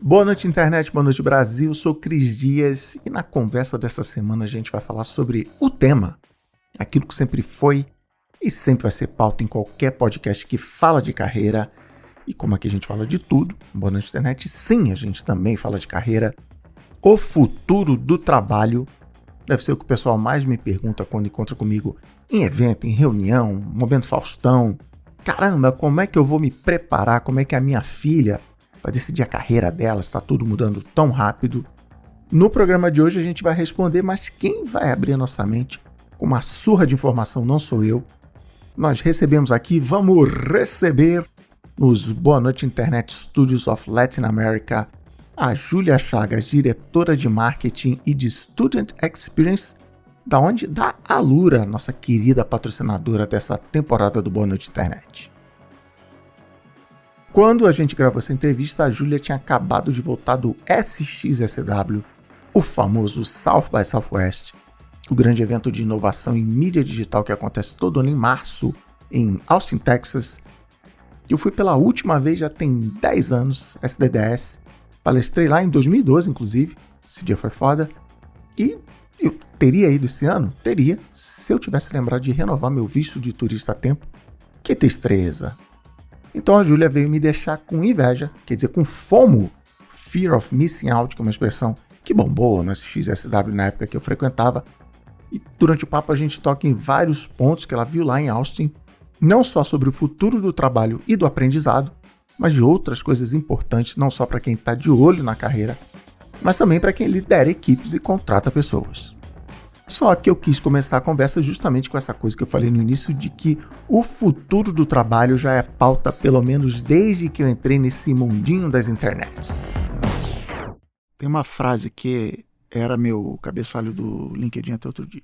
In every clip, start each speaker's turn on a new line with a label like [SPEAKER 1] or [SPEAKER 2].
[SPEAKER 1] Boa noite, internet, boa noite, Brasil. Sou Cris Dias e na conversa dessa semana a gente vai falar sobre o tema, aquilo que sempre foi e sempre vai ser pauta em qualquer podcast que fala de carreira. E como aqui a gente fala de tudo, boa noite, internet, sim, a gente também fala de carreira. O futuro do trabalho deve ser o que o pessoal mais me pergunta quando encontra comigo em evento, em reunião, momento Faustão. Caramba, como é que eu vou me preparar? Como é que a minha filha vai decidir a carreira dela, está tudo mudando tão rápido? No programa de hoje a gente vai responder, mas quem vai abrir a nossa mente com uma surra de informação não sou eu. Nós vamos receber nos Boa Noite Internet Studios of Latin America a Júlia Chagas, diretora de marketing e de Student Experience, da Alura, nossa querida patrocinadora dessa temporada do Boa Noite Internet. Quando a gente gravou essa entrevista, a Júlia tinha acabado de voltar do SXSW, o famoso South by Southwest, o grande evento de inovação em mídia digital que acontece todo ano em março, em Austin, Texas. Eu fui pela última vez já tem 10 anos, SDDS, palestrei lá em 2012, inclusive, esse dia foi foda, e eu teria ido esse ano? Teria, se eu tivesse lembrado de renovar meu visto de turista a tempo. Que tristeza! Então a Júlia veio me deixar com inveja, quer dizer, com FOMO, Fear of Missing Out, que é uma expressão que bombou no SXSW na época que eu frequentava. E durante o papo a gente toca em vários pontos que ela viu lá em Austin, não só sobre o futuro do trabalho e do aprendizado, mas de outras coisas importantes, não só para quem está de olho na carreira, mas também para quem lidera equipes e contrata pessoas. Só que eu quis começar a conversa justamente com essa coisa que eu falei no início, de que o futuro do trabalho já é pauta pelo menos desde que eu entrei nesse mundinho das internets. Tem uma frase que era meu cabeçalho do LinkedIn até outro dia.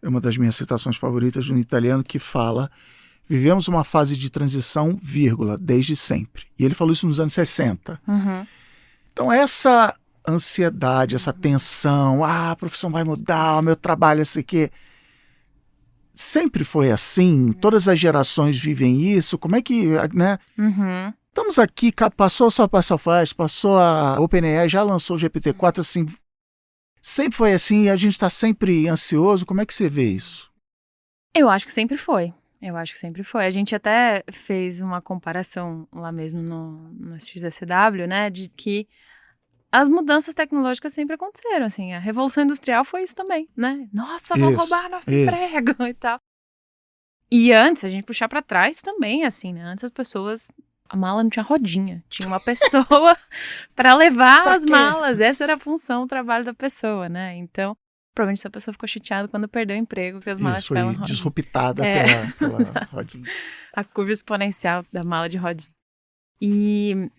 [SPEAKER 1] É uma das minhas citações favoritas no italiano que fala: vivemos uma fase de transição, vírgula, desde sempre. E ele falou isso nos anos 60.
[SPEAKER 2] Uhum.
[SPEAKER 1] Então essa ansiedade, essa tensão, a profissão vai mudar, o meu trabalho, isso aqui, sempre foi assim? Todas as gerações vivem isso? Como é que, né?
[SPEAKER 2] Uhum.
[SPEAKER 1] Estamos aqui, passou só para a Southwest, passou a OpenAI, já lançou o GPT-4, assim, sempre foi assim e a gente está sempre ansioso. Como é que você vê isso?
[SPEAKER 2] Eu acho que sempre foi. A gente até fez uma comparação lá mesmo no XSW, né, de que as mudanças tecnológicas sempre aconteceram, assim, a Revolução Industrial foi isso também, né? Nossa, vão roubar nosso emprego e tal. E antes, a gente puxar pra trás também, assim, né? Antes as pessoas, a mala não tinha rodinha, tinha uma pessoa pra levar as malas, essa era a função, o trabalho da pessoa, né? Então, provavelmente essa pessoa ficou chateada quando perdeu o emprego, que as malas tiveram rodinha.
[SPEAKER 1] Disruptada pela rodinha.
[SPEAKER 2] A curva exponencial da mala de rodinha. E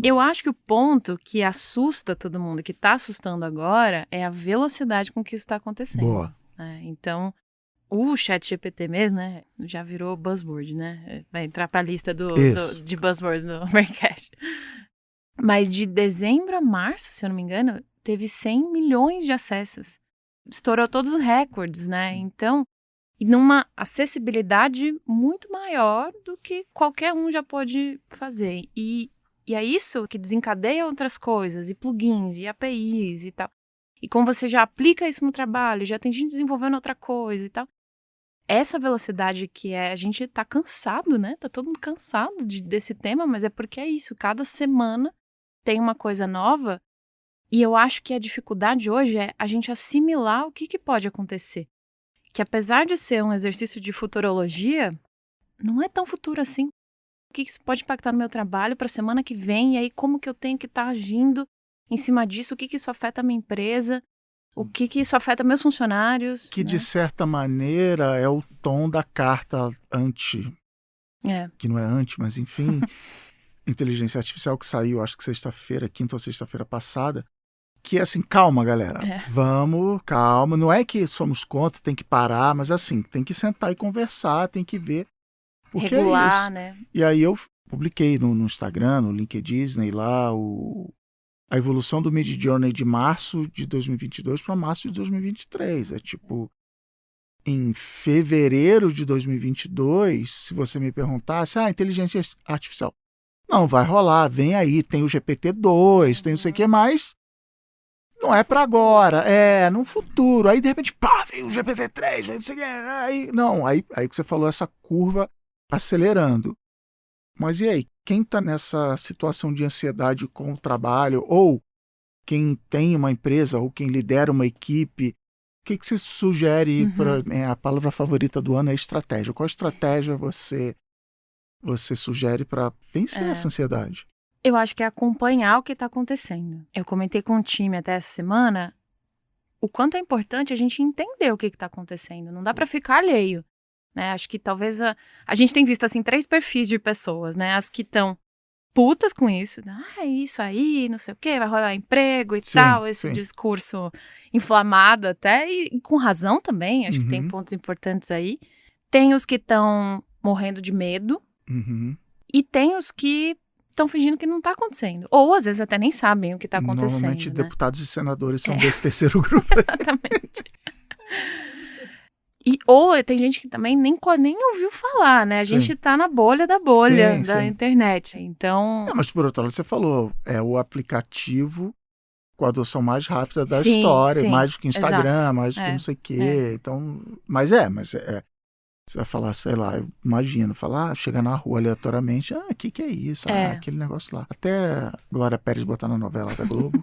[SPEAKER 2] eu acho que o ponto que assusta todo mundo, que está assustando agora, é a velocidade com que isso está acontecendo.
[SPEAKER 1] Boa.
[SPEAKER 2] Então, o ChatGPT mesmo, né, já virou buzzword, né? Vai entrar para a lista de buzzwords do Braincast. Mas de dezembro a março, se eu não me engano, teve 100 milhões de acessos. Estourou todos os recordes, né? Então, e numa acessibilidade muito maior do que qualquer um já pode fazer. E é isso que desencadeia outras coisas, e plugins, e APIs e tal. E como você já aplica isso no trabalho, já tem gente desenvolvendo outra coisa e tal. Essa velocidade que a gente tá cansado, né? Tá todo mundo cansado desse tema, mas é porque é isso. Cada semana tem uma coisa nova. E eu acho que a dificuldade hoje é a gente assimilar o que pode acontecer. Que apesar de ser um exercício de futurologia, não é tão futuro assim. O que isso pode impactar no meu trabalho para a semana que vem? E aí como que eu tenho que estar agindo em cima disso? O que isso afeta a minha empresa? O que isso afeta meus funcionários?
[SPEAKER 1] Que, né, de certa maneira, é o tom da carta que não é anti, mas enfim, inteligência artificial que saiu, acho que sexta-feira, quinta ou sexta-feira passada, que é assim, calma, galera, vamos, calma, não é que somos contra, tem que parar, mas assim, tem que sentar e conversar, tem que ver. Porque
[SPEAKER 2] regular,
[SPEAKER 1] é isso.
[SPEAKER 2] Né?
[SPEAKER 1] E aí eu publiquei no Instagram, no LinkedIn, lá, a evolução do Midjourney de março de 2022 para março de 2023. É tipo, em fevereiro de 2022, se você me perguntasse, inteligência artificial, Não, vai rolar, vem aí, tem o GPT-2, tem não sei o que mais. Não é para agora, é no futuro. Aí, de repente, pá, vem o GPT-3, não sei o que. Aí que você falou, essa curva acelerando. Mas e aí, quem está nessa situação de ansiedade com o trabalho, ou quem tem uma empresa, ou quem lidera uma equipe, o que você sugere? A palavra favorita do ano é estratégia. Qual estratégia você sugere para vencer essa ansiedade?
[SPEAKER 2] Eu acho que é acompanhar o que está acontecendo. Eu comentei com o time até essa semana o quanto é importante a gente entender o que está acontecendo. Não dá para ficar alheio. Né? Acho que talvez a gente tem visto assim 3 perfis de pessoas, né? As que estão putas com isso, isso aí, não sei o quê, vai rolar emprego e tal, esse discurso inflamado até, e com razão também, acho que tem pontos importantes aí. Tem os que estão morrendo de medo, e tem os que estão fingindo que não está acontecendo, ou às vezes até nem sabem o que está acontecendo.
[SPEAKER 1] Normalmente
[SPEAKER 2] né?
[SPEAKER 1] Deputados e senadores são desse terceiro grupo.
[SPEAKER 2] Exatamente. Ou tem gente que também nem ouviu falar, né? A gente tá na bolha da internet. Então...
[SPEAKER 1] mas por outro lado, você falou, é o aplicativo com a adoção mais rápida da história, mais do que Instagram, exato. Mais do que não sei o quê. Então, mas você vai falar, sei lá, eu imagino, chega na rua aleatoriamente, o que é isso? Aquele negócio lá. Até Glória Pérez botar na novela da Globo.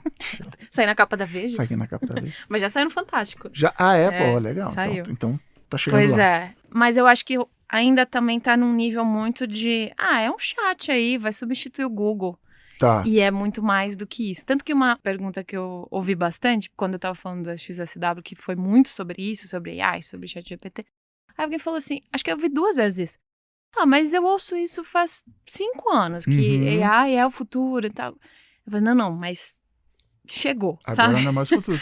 [SPEAKER 2] Sair na capa da Veja.
[SPEAKER 1] Sair na capa da Veja.
[SPEAKER 2] Mas já saiu no Fantástico.
[SPEAKER 1] Já, pô, legal.
[SPEAKER 2] Saiu.
[SPEAKER 1] Então tá chegando lá.
[SPEAKER 2] Pois é. Mas eu acho que ainda também tá num nível muito de, é um chat aí, vai substituir o Google.
[SPEAKER 1] Tá.
[SPEAKER 2] E é muito mais do que isso. Tanto que uma pergunta que eu ouvi bastante, quando eu tava falando da XSW, que foi muito sobre isso, sobre AI, sobre ChatGPT. Aí alguém falou assim, acho que eu ouvi 2 vezes isso. Mas eu ouço isso faz 5 anos, que AI é o futuro e tal. Eu falei, não, mas chegou,
[SPEAKER 1] agora
[SPEAKER 2] sabe?
[SPEAKER 1] Não é mais futuro.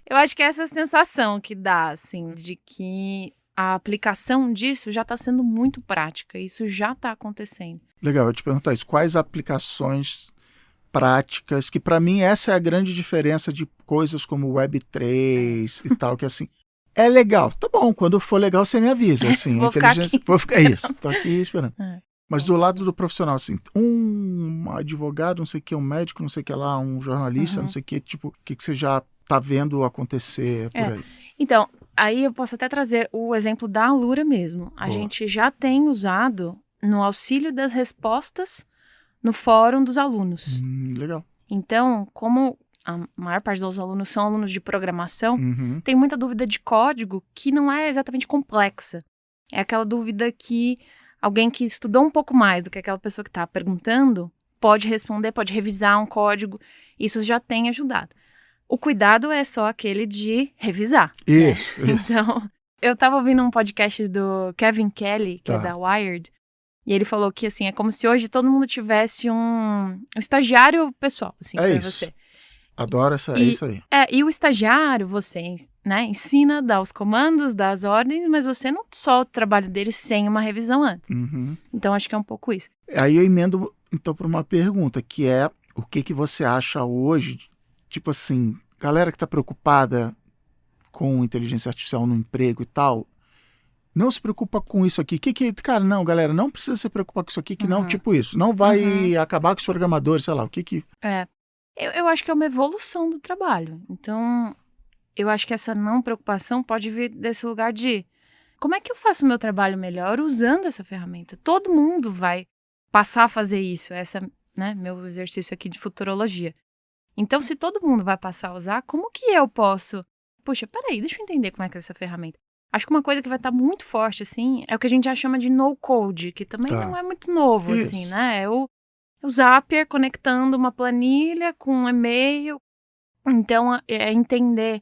[SPEAKER 2] Eu acho que é essa sensação que dá, assim, de que a aplicação disso já está sendo muito prática, isso já está acontecendo.
[SPEAKER 1] Legal, eu te perguntar isso, quais aplicações práticas, que para mim essa é a grande diferença de coisas como Web3 e tal, que assim, é legal, tá bom, quando for legal você me avisa, assim,
[SPEAKER 2] vou
[SPEAKER 1] inteligência, vou ficar isso, tô aqui esperando. Mas do lado do profissional, assim, um advogado, não sei o que, um médico, não sei o que lá, um jornalista, não sei o que, tipo, o que você já tá vendo acontecer por aí?
[SPEAKER 2] Então, aí eu posso até trazer o exemplo da Alura mesmo. A gente já tem usado no auxílio das respostas no fórum dos alunos.
[SPEAKER 1] Legal.
[SPEAKER 2] Então, como a maior parte dos alunos são alunos de programação, tem muita dúvida de código que não é exatamente complexa. É aquela dúvida que alguém que estudou um pouco mais do que aquela pessoa que está perguntando pode responder, pode revisar um código. Isso já tem ajudado. O cuidado é só aquele de revisar.
[SPEAKER 1] Isso.
[SPEAKER 2] Então, eu estava ouvindo um podcast do Kevin Kelly, que é da Wired, e ele falou que, assim, é como se hoje todo mundo tivesse um estagiário pessoal, assim, pra você.
[SPEAKER 1] Adoro é isso aí.
[SPEAKER 2] E o estagiário, você, né, ensina, dá os comandos, dá as ordens, mas você não solta o trabalho dele sem uma revisão antes. Então, acho que é um pouco isso.
[SPEAKER 1] Aí eu emendo, então, para uma pergunta, que é, o que você acha hoje, tipo assim, galera que está preocupada com inteligência artificial no emprego e tal, não se preocupa com isso aqui. Cara, não, galera, não precisa se preocupar com isso aqui, que não, tipo isso. Não vai acabar com os programadores, sei lá, o que...
[SPEAKER 2] Eu acho que é uma evolução do trabalho. Então, eu acho que essa não preocupação pode vir desse lugar de como é que eu faço o meu trabalho melhor usando essa ferramenta? Todo mundo vai passar a fazer isso. Essa, né, meu exercício aqui de futurologia. Então, se todo mundo vai passar a usar, como que eu posso... Puxa, peraí, deixa eu entender como é que é essa ferramenta. Acho que uma coisa que vai estar muito forte, assim, é o que a gente já chama de no-code, que também não é muito novo, assim, né? É o Zapier conectando uma planilha com um e-mail. Então, é entender,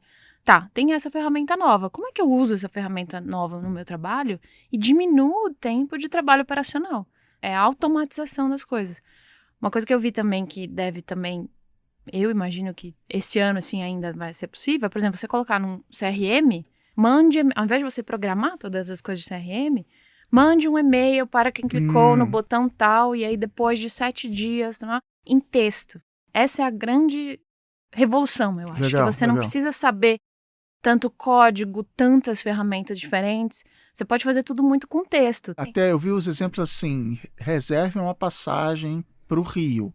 [SPEAKER 2] tem essa ferramenta nova. Como é que eu uso essa ferramenta nova no meu trabalho e diminuo o tempo de trabalho operacional? É a automatização das coisas. Uma coisa que eu vi também que deve também... Eu imagino que esse ano, assim, ainda vai ser possível. Por exemplo, você colocar num CRM, ao invés de você programar todas as coisas de CRM, mande um e-mail para quem clicou no botão tal, e aí depois de 7 dias, em texto. Essa é a grande revolução, eu acho. Que você não precisa saber tanto código, tantas ferramentas diferentes. Você pode fazer tudo muito com texto.
[SPEAKER 1] Até eu vi os exemplos assim, reserve uma passagem para o Rio.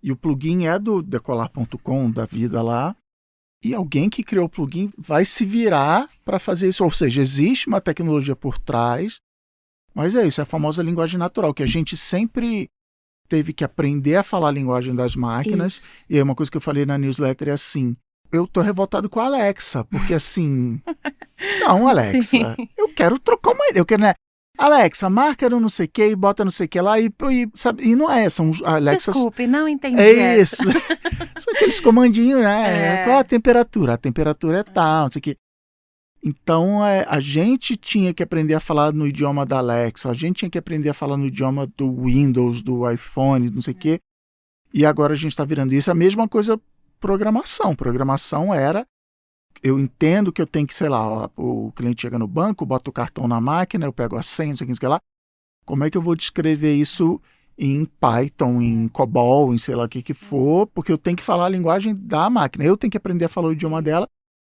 [SPEAKER 1] E o plugin é do decolar.com, da vida lá. E alguém que criou o plugin vai se virar para fazer isso. Ou seja, existe uma tecnologia por trás, mas é isso, é a famosa linguagem natural, que a gente sempre teve que aprender a falar a linguagem das máquinas. Isso. E aí uma coisa que eu falei na newsletter é assim, eu tô revoltado com a Alexa, porque assim, não, Alexa, eu quero trocar uma ideia, eu quero, né? Alexa, marca no não sei o que e bota não sei o que lá sabe, e não é, são Alexa.
[SPEAKER 2] Desculpe, não entendi
[SPEAKER 1] isso. São aqueles comandinhos, né? Qual a temperatura? A temperatura é tal, não sei o que. Então, a gente tinha que aprender a falar no idioma da Alexa, a gente tinha que aprender a falar no idioma do Windows, do iPhone, não sei o quê. E agora a gente está virando isso. A mesma coisa, programação. Programação era, eu entendo que eu tenho que, sei lá, o cliente chega no banco, bota o cartão na máquina, eu pego a senha, não sei o que lá. Como é que eu vou descrever isso em Python, em COBOL, em sei lá o que for, porque eu tenho que falar a linguagem da máquina. Eu tenho que aprender a falar o idioma dela.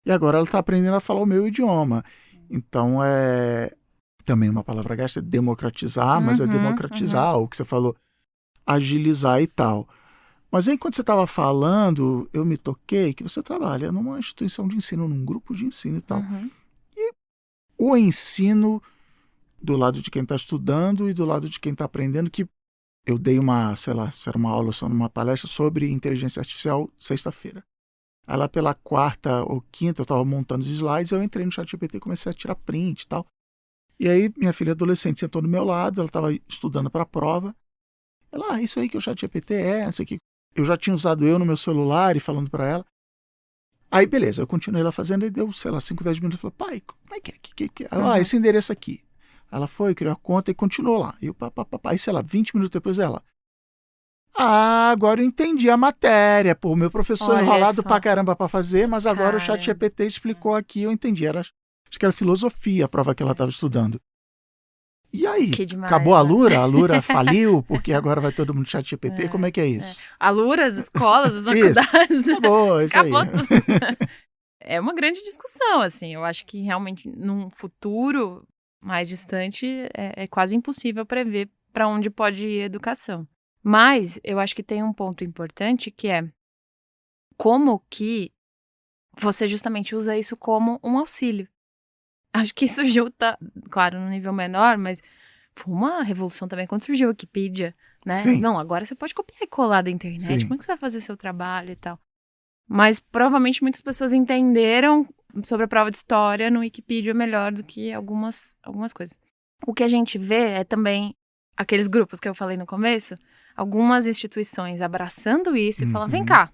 [SPEAKER 1] E agora ela está aprendendo a falar o meu idioma. Então, também uma palavra gasta, é democratizar, mas é democratizar, o que você falou, agilizar e tal. Mas aí, quando você estava falando, eu me toquei que você trabalha numa instituição de ensino, num grupo de ensino e tal. E o ensino do lado de quem está estudando e do lado de quem está aprendendo, que eu dei uma, sei lá, se era uma aula ou uma palestra sobre inteligência artificial sexta-feira. Aí lá pela quarta ou quinta eu estava montando os slides, eu entrei no ChatGPT e comecei a tirar print e tal. E aí minha filha adolescente sentou do meu lado, ela estava estudando para a prova. Ela, isso aí que o ChatGPT não sei o que. Eu já tinha usado eu no meu celular e falando para ela. Aí beleza, eu continuei lá fazendo e deu, sei lá, 5, 10 minutos. Eu falei, pai, como é que é? Esse endereço aqui. Ela foi, criou a conta e continuou lá. E eu, aí sei lá, 20 minutos depois ela... agora eu entendi a matéria. Pô, o meu professor enrolado pra caramba pra fazer, mas agora o ChatGPT explicou aqui, eu entendi. Acho que era filosofia a prova que ela estava estudando. E aí? Acabou a Lura? A Lura faliu porque agora vai todo mundo ChatGPT? Como é que é isso?
[SPEAKER 2] A Lura, as escolas, as faculdades.
[SPEAKER 1] Acabou, isso
[SPEAKER 2] Acabou
[SPEAKER 1] aí.
[SPEAKER 2] Tudo. É uma grande discussão, assim. Eu acho que realmente num futuro mais distante é quase impossível prever para onde pode ir a educação. Mas eu acho que tem um ponto importante que é como que você justamente usa isso como um auxílio. Acho que surgiu, claro, num nível menor, mas foi uma revolução também quando surgiu a Wikipedia, né?
[SPEAKER 1] Sim.
[SPEAKER 2] Não, agora você pode copiar e colar da internet,
[SPEAKER 1] Sim.
[SPEAKER 2] Como é que você vai fazer seu trabalho e tal? Mas provavelmente muitas pessoas entenderam sobre a prova de história no Wikipedia melhor do que algumas coisas. O que a gente vê é também aqueles grupos que eu falei no começo, algumas instituições abraçando isso e falando, vem cá,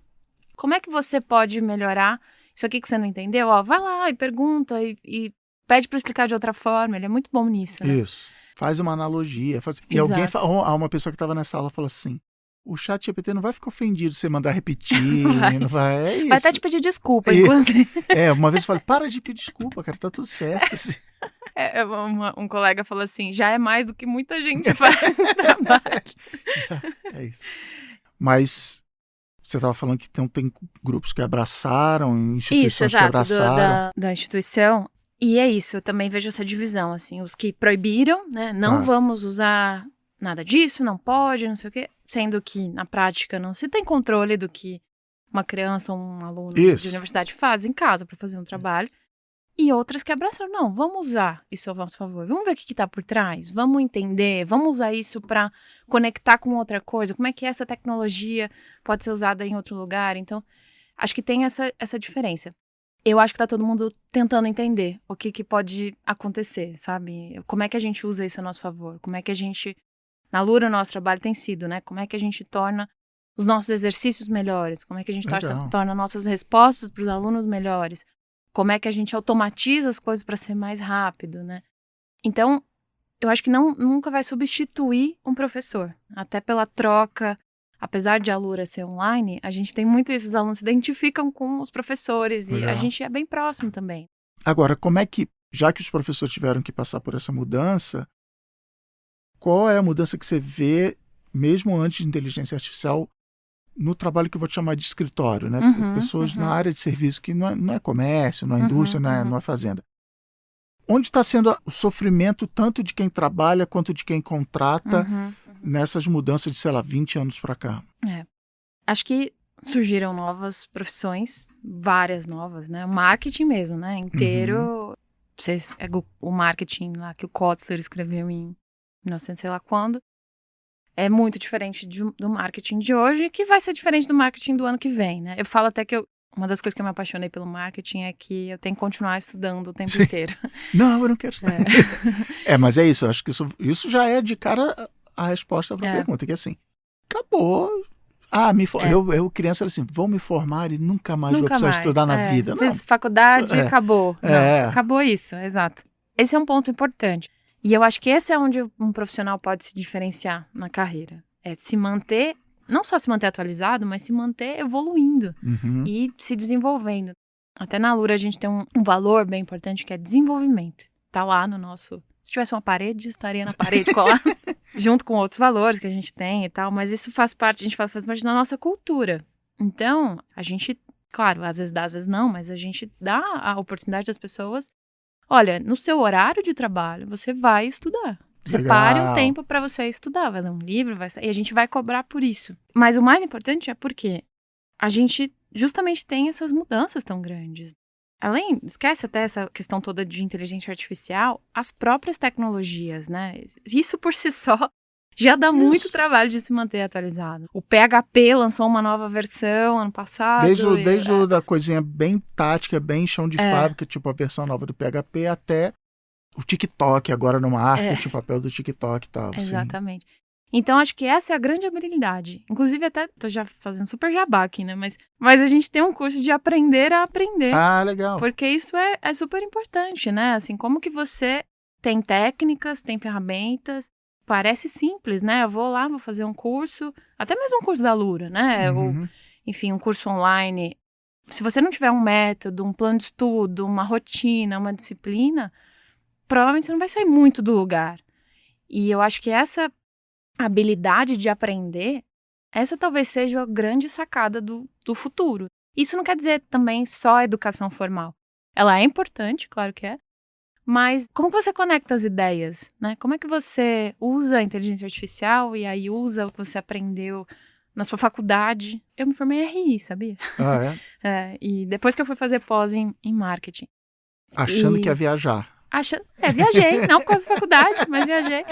[SPEAKER 2] como é que você pode melhorar isso aqui que você não entendeu? Vai lá e pergunta e pede para explicar de outra forma. Ele é muito bom nisso, né?
[SPEAKER 1] Isso. Faz uma analogia. E alguém, uma pessoa que estava nessa aula falou assim, o ChatGPT não vai ficar ofendido se você mandar repetir, não vai, é isso.
[SPEAKER 2] Vai até te pedir desculpa, inclusive.
[SPEAKER 1] Uma vez eu falei, para de pedir desculpa, cara, tá tudo certo. Assim.
[SPEAKER 2] Um colega falou assim, já é mais do que muita gente faz no trabalho.
[SPEAKER 1] É isso. Mas você estava falando que tem grupos que abraçaram, instituições que abraçaram.
[SPEAKER 2] Da instituição. E é isso, eu também vejo essa divisão, assim, os que proibiram, né, não vamos usar nada disso, não pode, não sei o quê, sendo que na prática não se tem controle do que uma criança ou um aluno de universidade faz em casa para fazer um trabalho. E outras que abraçaram, não, vamos usar isso ao nosso favor, vamos ver o que está por trás, vamos entender, vamos usar isso para conectar com outra coisa, como é que essa tecnologia pode ser usada em outro lugar. Então, acho que tem essa diferença. Eu acho que tá todo mundo tentando entender o que pode acontecer, sabe? Como é que a gente usa isso a nosso favor, como é que a gente, na Lura o nosso trabalho tem sido, né? Como é que a gente torna os nossos exercícios melhores, como é que a gente torna nossas respostas para os alunos melhores, como é que a gente automatiza as coisas para ser mais rápido, né? Então, eu acho que nunca vai substituir um professor, até pela troca. Apesar de a Lura ser online, a gente tem muito isso, os alunos se identificam com os professores e a gente é bem próximo também.
[SPEAKER 1] Agora, como é que, já que os professores tiveram que passar por essa mudança, qual é a mudança que você vê, mesmo antes de inteligência artificial, no trabalho que eu vou te chamar de escritório, né? Pessoas na área de serviço que não é comércio, não é indústria, não é fazenda. Onde está sendo o sofrimento tanto de quem trabalha quanto de quem contrata nessas mudanças de, sei lá, 20 anos para cá?
[SPEAKER 2] Acho que surgiram novas profissões, várias novas, né? O marketing mesmo, né? Inteiro. O marketing lá que o Kotler escreveu em 1900, sei lá quando. É muito diferente do marketing de hoje, que vai ser diferente do marketing do ano que vem, né? Eu falo até que uma das coisas que eu me apaixonei pelo marketing é que eu tenho que continuar estudando o tempo inteiro.
[SPEAKER 1] Não, eu não quero estudar. Mas é isso. Eu acho que isso já é de cara a resposta para a pergunta, que é assim, acabou. Eu criança era assim, vou me formar e nunca mais vou precisar estudar na vida.
[SPEAKER 2] Fiz faculdade e acabou. Não, acabou isso, exato. Esse é um ponto importante. E eu acho que esse é onde um profissional pode se diferenciar na carreira. É se manter, não só se manter atualizado, mas se manter evoluindo e se desenvolvendo. Até na Alura a gente tem um valor bem importante que é desenvolvimento. Tá lá no nosso... Se tivesse uma parede, estaria na parede colado, junto com outros valores que a gente tem e tal. Mas isso faz parte da nossa cultura. Então, a gente, claro, às vezes dá, às vezes não, mas a gente dá a oportunidade das pessoas. Olha, no seu horário de trabalho, você vai estudar. Separe um tempo para você estudar, vai ler um livro, e a gente vai cobrar por isso. Mas o mais importante é porque a gente justamente tem essas mudanças tão grandes. Esquece até essa questão toda de inteligência artificial, as próprias tecnologias, né? Isso por si só já dá muito trabalho de se manter atualizado. O PHP lançou uma nova versão ano passado.
[SPEAKER 1] Desde da coisinha bem tática, bem chão de fábrica, tipo a versão nova do PHP, até o TikTok agora no marketing, o papel do TikTok e tal.
[SPEAKER 2] Exatamente. Sim. Então, acho que essa é a grande habilidade. Inclusive, até tô já fazendo super jabá aqui, né? Mas a gente tem um curso de aprender a aprender.
[SPEAKER 1] Ah, legal.
[SPEAKER 2] Porque isso é super importante, né? Assim, como que você tem técnicas, tem ferramentas. Parece simples, né? Eu vou lá, vou fazer um curso, até mesmo um curso da Alura, né? Ou, enfim, um curso online. Se você não tiver um método, um plano de estudo, uma rotina, uma disciplina, provavelmente você não vai sair muito do lugar. E eu acho que essa habilidade de aprender, essa talvez seja a grande sacada do futuro. Isso não quer dizer também só educação formal. Ela é importante, claro que é, mas como que você conecta as ideias, né? Como é que você usa a inteligência artificial e aí usa o que você aprendeu na sua faculdade? Eu me formei em RI, sabia?
[SPEAKER 1] Ah,
[SPEAKER 2] é? E depois que eu fui fazer pós em marketing.
[SPEAKER 1] Achando que ia viajar.
[SPEAKER 2] Viajei, não por causa da faculdade, mas viajei.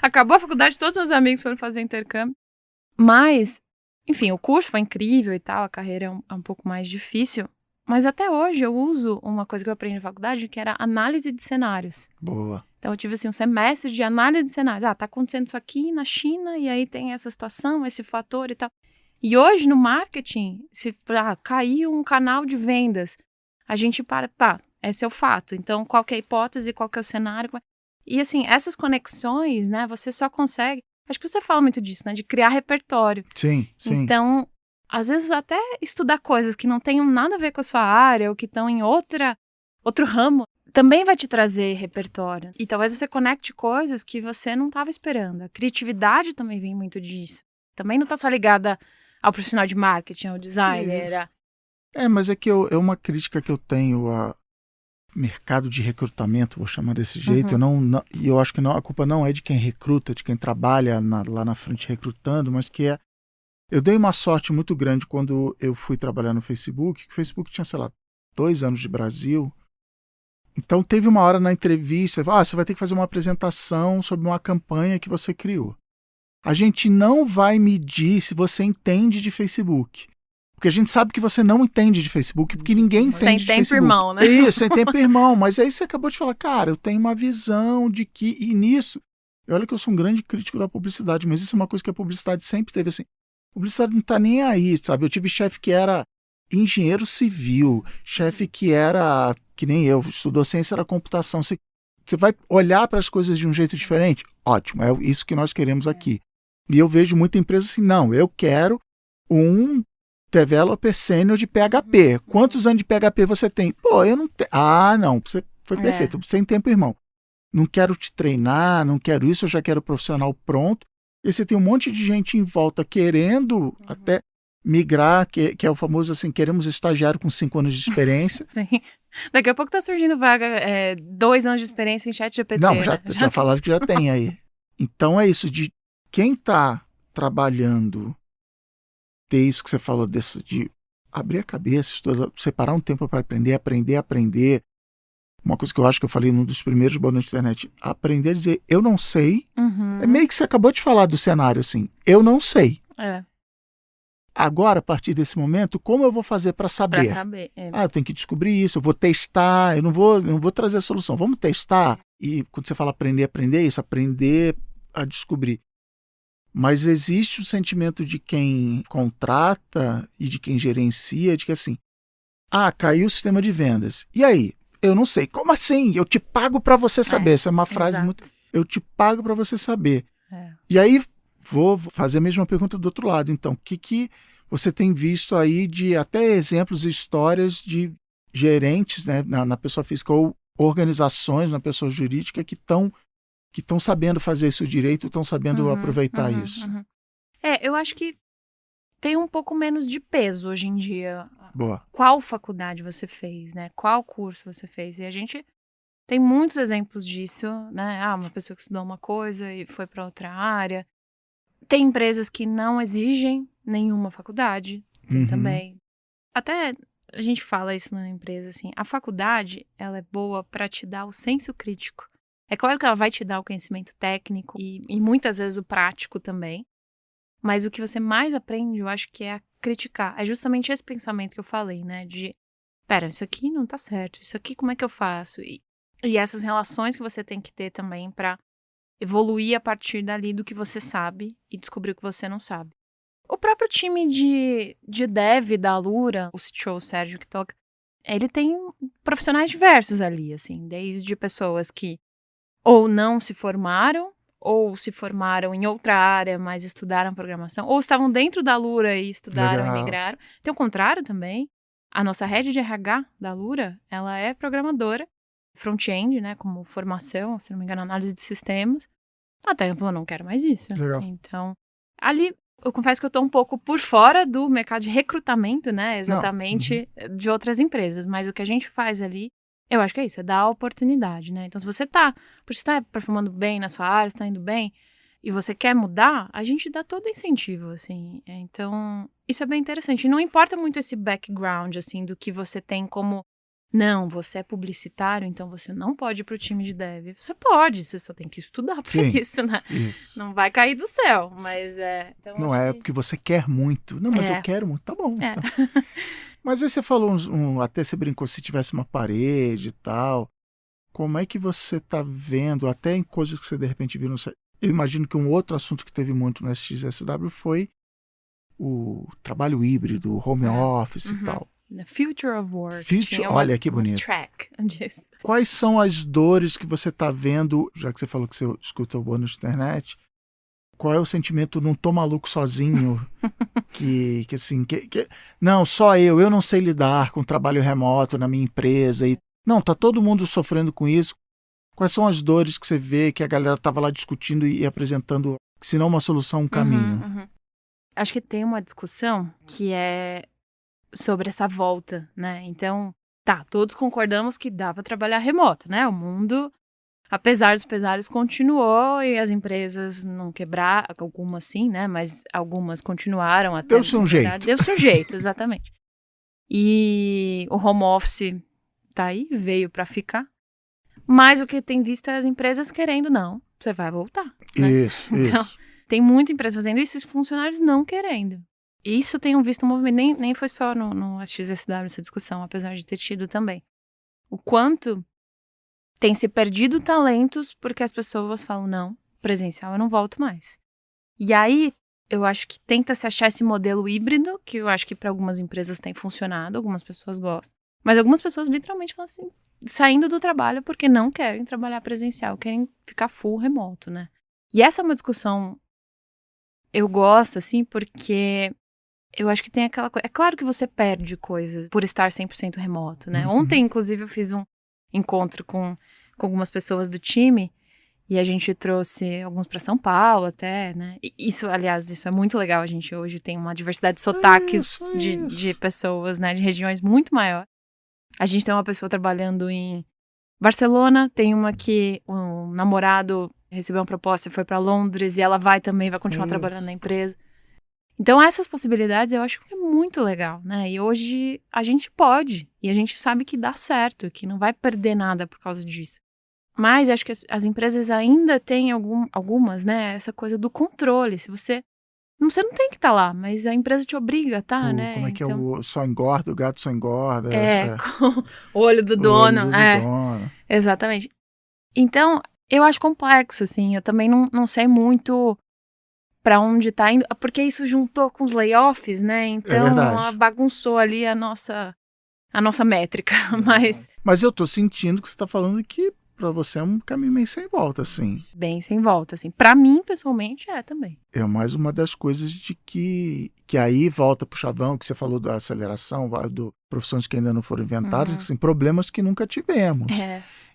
[SPEAKER 2] Acabou a faculdade, todos meus amigos foram fazer intercâmbio. Mas, enfim, o curso foi incrível e tal, a carreira é um pouco mais difícil. Mas até hoje eu uso uma coisa que eu aprendi na faculdade, que era análise de cenários.
[SPEAKER 1] Boa.
[SPEAKER 2] Então eu tive assim, um semestre de análise de cenários. Tá acontecendo isso aqui na China, e aí tem essa situação, esse fator e tal. E hoje no marketing, se caiu um canal de vendas, a gente esse é o fato. Então qual que é a hipótese, qual que é o cenário... E assim, essas conexões, né, você só consegue... Acho que você fala muito disso, né, de criar repertório.
[SPEAKER 1] Sim.
[SPEAKER 2] Então, às vezes até estudar coisas que não tenham nada a ver com a sua área ou que estão em outro ramo, também vai te trazer repertório. E talvez você conecte coisas que você não estava esperando. A criatividade também vem muito disso. Também não está só ligada ao profissional de marketing, ao designer.
[SPEAKER 1] Mas é que é uma crítica que eu tenho a mercado de recrutamento, vou chamar desse jeito. Eu acho que a culpa não é de quem recruta, de quem trabalha lá na frente recrutando, mas que eu dei uma sorte muito grande quando eu fui trabalhar no Facebook, que o Facebook tinha, sei lá, 2 anos de Brasil. Então teve uma hora na entrevista, você vai ter que fazer uma apresentação sobre uma campanha que você criou. A gente não vai medir se você entende de Facebook. Porque a gente sabe que você não entende de Facebook, porque ninguém entende de Facebook. Sem tempo,
[SPEAKER 2] irmão, né?
[SPEAKER 1] Isso, sem tempo, irmão. Mas aí você acabou de falar, cara, eu tenho uma visão de que... E nisso, olha que eu sou um grande crítico da publicidade, mas isso é uma coisa que a publicidade sempre teve, assim. A publicidade não tá nem aí, sabe? Eu tive chefe que era engenheiro civil, chefe que era, que nem eu, estudou ciência da computação. Você vai olhar para as coisas de um jeito diferente? Ótimo, é isso que nós queremos aqui. E eu vejo muita empresa assim, não, eu quero um developer sênior de PHP. Quantos anos de PHP você tem? Eu não tenho. Não, você foi perfeito. Sem tempo, irmão. Não quero te treinar, não quero isso, eu já quero profissional pronto. E você tem um monte de gente em volta querendo até migrar, que é o famoso assim, queremos estagiário com 5 anos de experiência.
[SPEAKER 2] Sim. Daqui a pouco tá surgindo vaga, 2 anos de experiência em ChatGPT.
[SPEAKER 1] Não,
[SPEAKER 2] né?
[SPEAKER 1] já falaram que já tem aí. Então é isso, de quem tá trabalhando, ter isso que você falou, de abrir a cabeça, estudar, separar um tempo para aprender. Uma coisa que eu acho que eu falei num dos primeiros bônus da internet, aprender a dizer, eu não sei. É meio que você acabou de falar do cenário, assim, eu não sei. Agora, a partir desse momento, como eu vou fazer para saber?
[SPEAKER 2] Para saber.
[SPEAKER 1] Eu tenho que descobrir isso, eu vou testar, eu não vou trazer a solução, vamos testar. E quando você fala aprender é isso, aprender a descobrir. Mas existe o sentimento de quem contrata e de quem gerencia, de que assim, caiu o sistema de vendas. E aí? Eu não sei. Como assim? Eu te pago para você saber. Essa é uma frase muito... Eu te pago para você saber. E aí, vou fazer a mesma pergunta do outro lado. Então, o que você tem visto aí de até exemplos e histórias de gerentes, né, na pessoa física ou organizações na pessoa jurídica que estão sabendo fazer isso direito, estão sabendo aproveitar isso?
[SPEAKER 2] Eu acho que tem um pouco menos de peso hoje em dia.
[SPEAKER 1] Boa.
[SPEAKER 2] Qual faculdade você fez, né? Qual curso você fez? E a gente tem muitos exemplos disso, né? Uma pessoa que estudou uma coisa e foi para outra área. Tem empresas que não exigem nenhuma faculdade, tem também. Até a gente fala isso na empresa, assim, a faculdade, ela é boa para te dar o senso crítico. É claro que ela vai te dar o conhecimento técnico e muitas vezes o prático também. Mas o que você mais aprende, eu acho que é a criticar. É justamente esse pensamento que eu falei, né? De, isso aqui não tá certo. Isso aqui, como é que eu faço? E essas relações que você tem que ter também para evoluir a partir dali do que você sabe e descobrir o que você não sabe. O próprio time de dev da Alura, o CTO, o Sérgio que toca, ele tem profissionais diversos ali, assim. Desde pessoas que ou não se formaram, ou se formaram em outra área, mas estudaram programação, ou estavam dentro da Alura e estudaram e migraram. Tem o contrário também. A nossa head de RH da Alura, ela é programadora, front-end, né, como formação, se não me engano, análise de sistemas. Até eu falou, não quero mais isso.
[SPEAKER 1] Legal.
[SPEAKER 2] Então, ali, eu confesso que eu tô um pouco por fora do mercado de recrutamento, né, exatamente, de outras empresas. Mas o que a gente faz ali, eu acho que é isso, é dar a oportunidade, né? Então, se você tá performando bem na sua área, está indo bem, e você quer mudar, a gente dá todo incentivo, assim. Então, isso é bem interessante. E não importa muito esse background, assim, do que você tem como... Não, você é publicitário, então você não pode ir pro time de dev. Você pode, você só tem que estudar pra isso, né? Isso. Não vai cair do céu, mas então
[SPEAKER 1] não é porque você quer muito. Não, mas eu quero muito. Tá bom, então. Mas aí você falou, até você brincou, se tivesse uma parede e tal. Como é que você tá vendo, até em coisas que você de repente viu no... Eu imagino que um outro assunto que teve muito no SXSW foi o trabalho híbrido, home office e tal.
[SPEAKER 2] The Future of Work.
[SPEAKER 1] Olha que bonito.
[SPEAKER 2] Track disso.
[SPEAKER 1] Quais são as dores que você está vendo, já que você falou que você escuta o bônus na internet, qual é o sentimento, não tô maluco sozinho, que não, só eu não sei lidar com trabalho remoto na minha empresa, não, tá todo mundo sofrendo com isso. Quais são as dores que você vê que a galera estava lá discutindo e apresentando, se não uma solução, um caminho?
[SPEAKER 2] Acho que tem uma discussão que é sobre essa volta, né? Então, todos concordamos que dá para trabalhar remoto, né? O mundo, apesar dos pesares, continuou e as empresas não quebraram, algumas sim, né? Mas algumas continuaram até...
[SPEAKER 1] Deu-se um jeito.
[SPEAKER 2] Deu-se um jeito, exatamente. E o home office tá aí, veio para ficar. Mas o que tem visto é as empresas querendo, não, você vai voltar. Né?
[SPEAKER 1] Isso.
[SPEAKER 2] Tem muita empresa fazendo isso e os funcionários não querendo. Isso tenho visto um movimento, nem foi só no SXSW essa discussão, apesar de ter tido também. O quanto tem se perdido talentos porque as pessoas falam, não, presencial eu não volto mais. E aí, eu acho que tenta se achar esse modelo híbrido, que eu acho que para algumas empresas tem funcionado, algumas pessoas gostam. Mas algumas pessoas literalmente falam assim, saindo do trabalho porque não querem trabalhar presencial, querem ficar full remoto, né? E essa é uma discussão, eu gosto, assim, porque... Eu acho que tem aquela coisa... É claro que você perde coisas por estar 100% remoto, né? Ontem, inclusive, eu fiz um encontro com algumas pessoas do time E a gente trouxe alguns para São Paulo até, né? E isso, aliás, isso é muito legal. A gente hoje tem uma diversidade de sotaques de pessoas, né? De regiões muito maior. A gente tem uma pessoa trabalhando em Barcelona, tem uma que o namorado recebeu uma proposta e foi para Londres, e ela vai continuar trabalhando na empresa. Então, essas possibilidades eu acho que é muito legal, né? E hoje a gente pode, e a gente sabe que dá certo, que não vai perder nada por causa disso. Mas acho que as empresas ainda têm algumas, né? Essa coisa do controle. Se você não tem que estar lá, mas a empresa te obriga a estar, né?
[SPEAKER 1] Como é que é o só engorda, o gato só engorda.
[SPEAKER 2] Com o olho do dono.
[SPEAKER 1] O olho do dono.
[SPEAKER 2] Exatamente. Então, eu acho complexo, assim. Eu também não sei muito para onde tá indo, porque isso juntou com os layoffs, né? Então, bagunçou ali a nossa métrica.
[SPEAKER 1] Mas eu tô sentindo que você tá falando que pra você é um caminho meio sem volta, assim.
[SPEAKER 2] Bem sem volta, assim. Pra mim, pessoalmente, também.
[SPEAKER 1] É mais uma das coisas de que aí volta pro chavão, que você falou da aceleração, do profissões que ainda não foram inventadas, assim, problemas que nunca tivemos.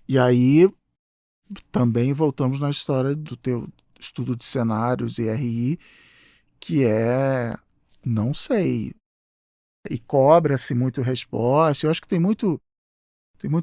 [SPEAKER 1] E aí, também voltamos na história do teu estudo de cenários e RI, que não sei, e cobra-se muito resposta. Eu acho que tem muito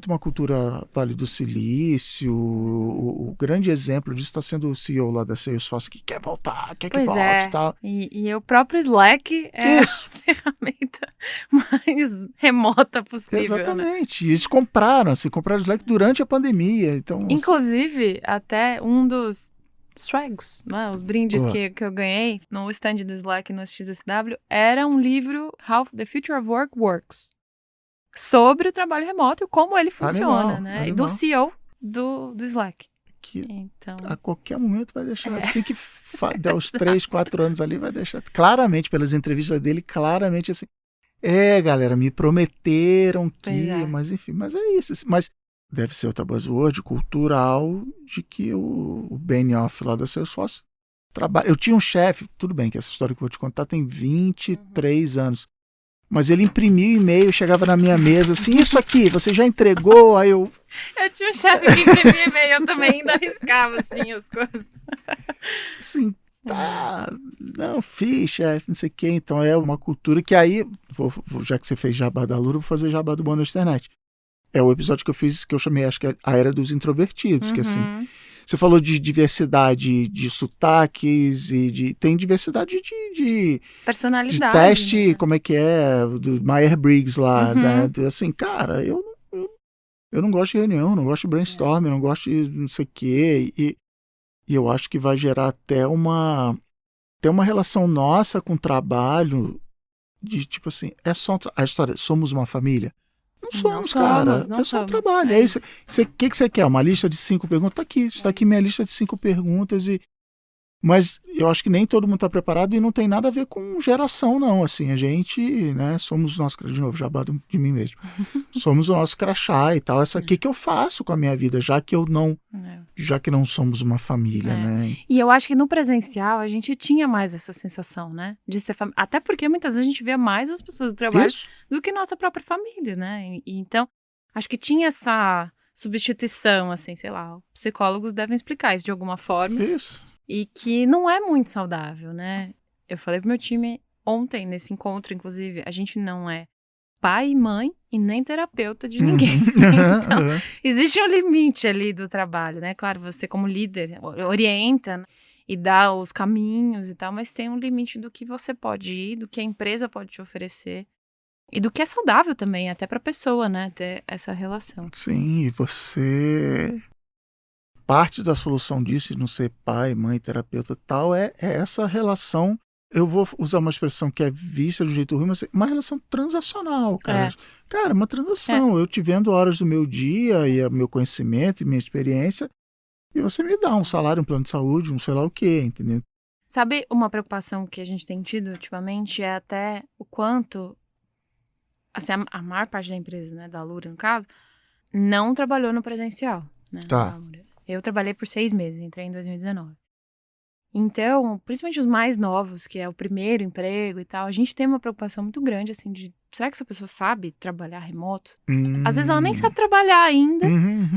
[SPEAKER 1] uma cultura Vale do Silício. O grande exemplo disso está sendo o CEO lá da Salesforce, que quer voltar, quer que volte e tal.
[SPEAKER 2] E o próprio Slack é a ferramenta mais remota possível.
[SPEAKER 1] Exatamente. Né? E eles compraram o Slack durante a pandemia. Então,
[SPEAKER 2] inclusive, até um dos swags, né, os brindes que eu ganhei no stand do Slack no SXSW, era um livro, How the Future of Work Works, sobre o trabalho remoto e como ele funciona, né? Do CEO do Slack.
[SPEAKER 1] Que então, a qualquer momento vai deixar, assim que der os 3, 4 anos ali, vai deixar, claramente, pelas entrevistas dele, claramente assim, galera, me prometeram que, mas enfim, mas é isso, mas deve ser outra buzzword cultural de que o Benioff lá da Salesforce trabalha. Eu tinha um chefe, tudo bem que essa história que eu vou te contar tem 23 anos, mas ele imprimia o e-mail, chegava na minha mesa assim, isso aqui, você já entregou? Aí eu
[SPEAKER 2] tinha um chefe que imprimia e-mail, eu também ainda arriscava assim as coisas.
[SPEAKER 1] Assim, não, fiz, chefe, não sei o que, então é uma cultura que aí, já que você fez jabá da Lura, vou fazer jabá do Bônus Internet. É o episódio que eu fiz, que eu chamei, acho que é a Era dos Introvertidos, que assim, você falou de diversidade de sotaques e tem diversidade de
[SPEAKER 2] personalidade.
[SPEAKER 1] De teste, né? Como é que é, do Myers-Briggs lá, né? Assim, cara, eu não gosto de reunião, não gosto de brainstorming, não gosto de não sei o quê, e eu acho que vai gerar até uma relação nossa com o trabalho de tipo assim, é só a história, somos uma família? Não somos, cara. É só um trabalho. É isso. O que você quer? Uma lista de 5 perguntas? Tá aqui. Está aqui minha lista de 5 perguntas. Mas eu acho que nem todo mundo está preparado e não tem nada a ver com geração, não. Assim, a gente, né, somos o nosso... De novo, jabá de mim mesmo. Somos o nosso crachá e tal. O que eu faço com a minha vida, já que não somos uma família, né?
[SPEAKER 2] E eu acho que no presencial a gente tinha mais essa sensação, né? De ser família. Até porque muitas vezes a gente via mais as pessoas do trabalho do que nossa própria família, né? E então, acho que tinha essa substituição, assim, sei lá, psicólogos devem explicar isso de alguma forma.
[SPEAKER 1] Isso.
[SPEAKER 2] E que não é muito saudável, né? Eu falei pro meu time ontem, nesse encontro, inclusive, a gente não é pai e mãe e nem terapeuta de ninguém. Então, existe um limite ali do trabalho, né? Claro, você como líder orienta e dá os caminhos e tal, mas tem um limite do que você pode ir, do que a empresa pode te oferecer e do que é saudável também, até pra pessoa, né? Ter essa relação.
[SPEAKER 1] Sim, e você... Parte da solução disso, de não ser pai, mãe, terapeuta e tal, é essa relação. Eu vou usar uma expressão que é vista de um jeito ruim, mas uma relação transacional, cara. Cara, uma transação. Eu te vendo horas do meu dia e o meu conhecimento e minha experiência, e você me dá um salário, um plano de saúde, um sei lá o quê, entendeu?
[SPEAKER 2] Sabe uma preocupação que a gente tem tido ultimamente é até o quanto, assim, a maior parte da empresa, né, da Lura, no caso, não trabalhou no presencial, né?
[SPEAKER 1] Tá.
[SPEAKER 2] Eu trabalhei por 6 meses, entrei em 2019. Então, principalmente os mais novos, que é o primeiro emprego e tal, a gente tem uma preocupação muito grande, assim, de será que essa pessoa sabe trabalhar remoto? Às vezes ela nem sabe trabalhar ainda,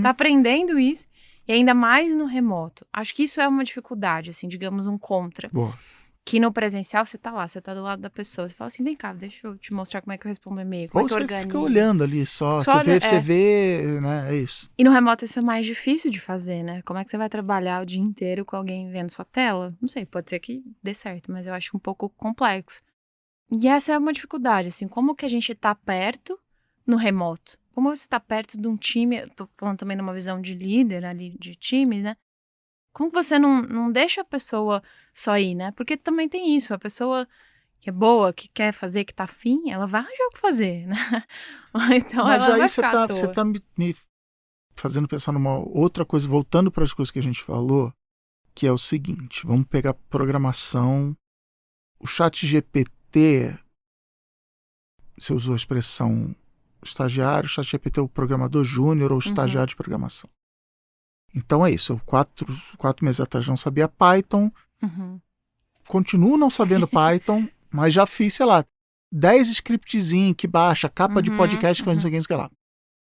[SPEAKER 2] tá aprendendo isso. E ainda mais no remoto. Acho que isso é uma dificuldade, assim, digamos, um contra.
[SPEAKER 1] Boa.
[SPEAKER 2] Que no presencial você tá lá, você tá do lado da pessoa. Você fala assim, vem cá, deixa eu te mostrar como é que eu respondo o e-mail, como
[SPEAKER 1] Ou
[SPEAKER 2] é que eu
[SPEAKER 1] você
[SPEAKER 2] organizo.
[SPEAKER 1] fica olhando ali só
[SPEAKER 2] olha,
[SPEAKER 1] você vê, né, é isso.
[SPEAKER 2] E no remoto isso é mais difícil de fazer, né? Como é que você vai trabalhar o dia inteiro com alguém vendo sua tela? Não sei, pode ser que dê certo, mas eu acho um pouco complexo. E essa é uma dificuldade, assim, como que a gente tá perto no remoto? Como você tá perto de um time, eu tô falando também numa visão de líder ali, de time, né? Como que você não deixa a pessoa só ir, né? Porque também tem isso, a pessoa que é boa, que quer fazer, que tá afim, ela vai arranjar o que fazer, né? Então
[SPEAKER 1] Mas
[SPEAKER 2] ela
[SPEAKER 1] aí
[SPEAKER 2] vai ficar à
[SPEAKER 1] você
[SPEAKER 2] toa.
[SPEAKER 1] tá me fazendo pensar numa outra coisa, voltando para as coisas que a gente falou, que é o seguinte, vamos pegar programação, o ChatGPT, você usou a expressão estagiário, o ChatGPT é o programador júnior ou estagiário de programação. Então é isso, eu 4 meses atrás não sabia Python, continuo não sabendo Python, mas já fiz, sei lá, 10 scriptzinhos que baixa, capa de podcast, faz não sei o que lá.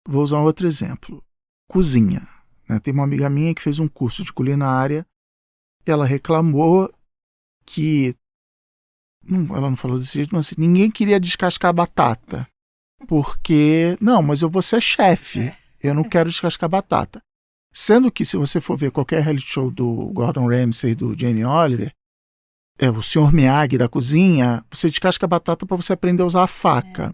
[SPEAKER 1] Vou usar um outro exemplo. Cozinha. Né? Tem uma amiga minha que fez um curso de culinária e ela reclamou que, ela não falou desse jeito, mas assim, ninguém queria descascar batata. Porque, não, mas eu vou ser chefe, eu não quero descascar batata. Sendo que, se você for ver qualquer reality show do Gordon Ramsay e do Jamie Oliver, o Sr. Miyagi da cozinha, você descasca a batata para você aprender a usar a faca.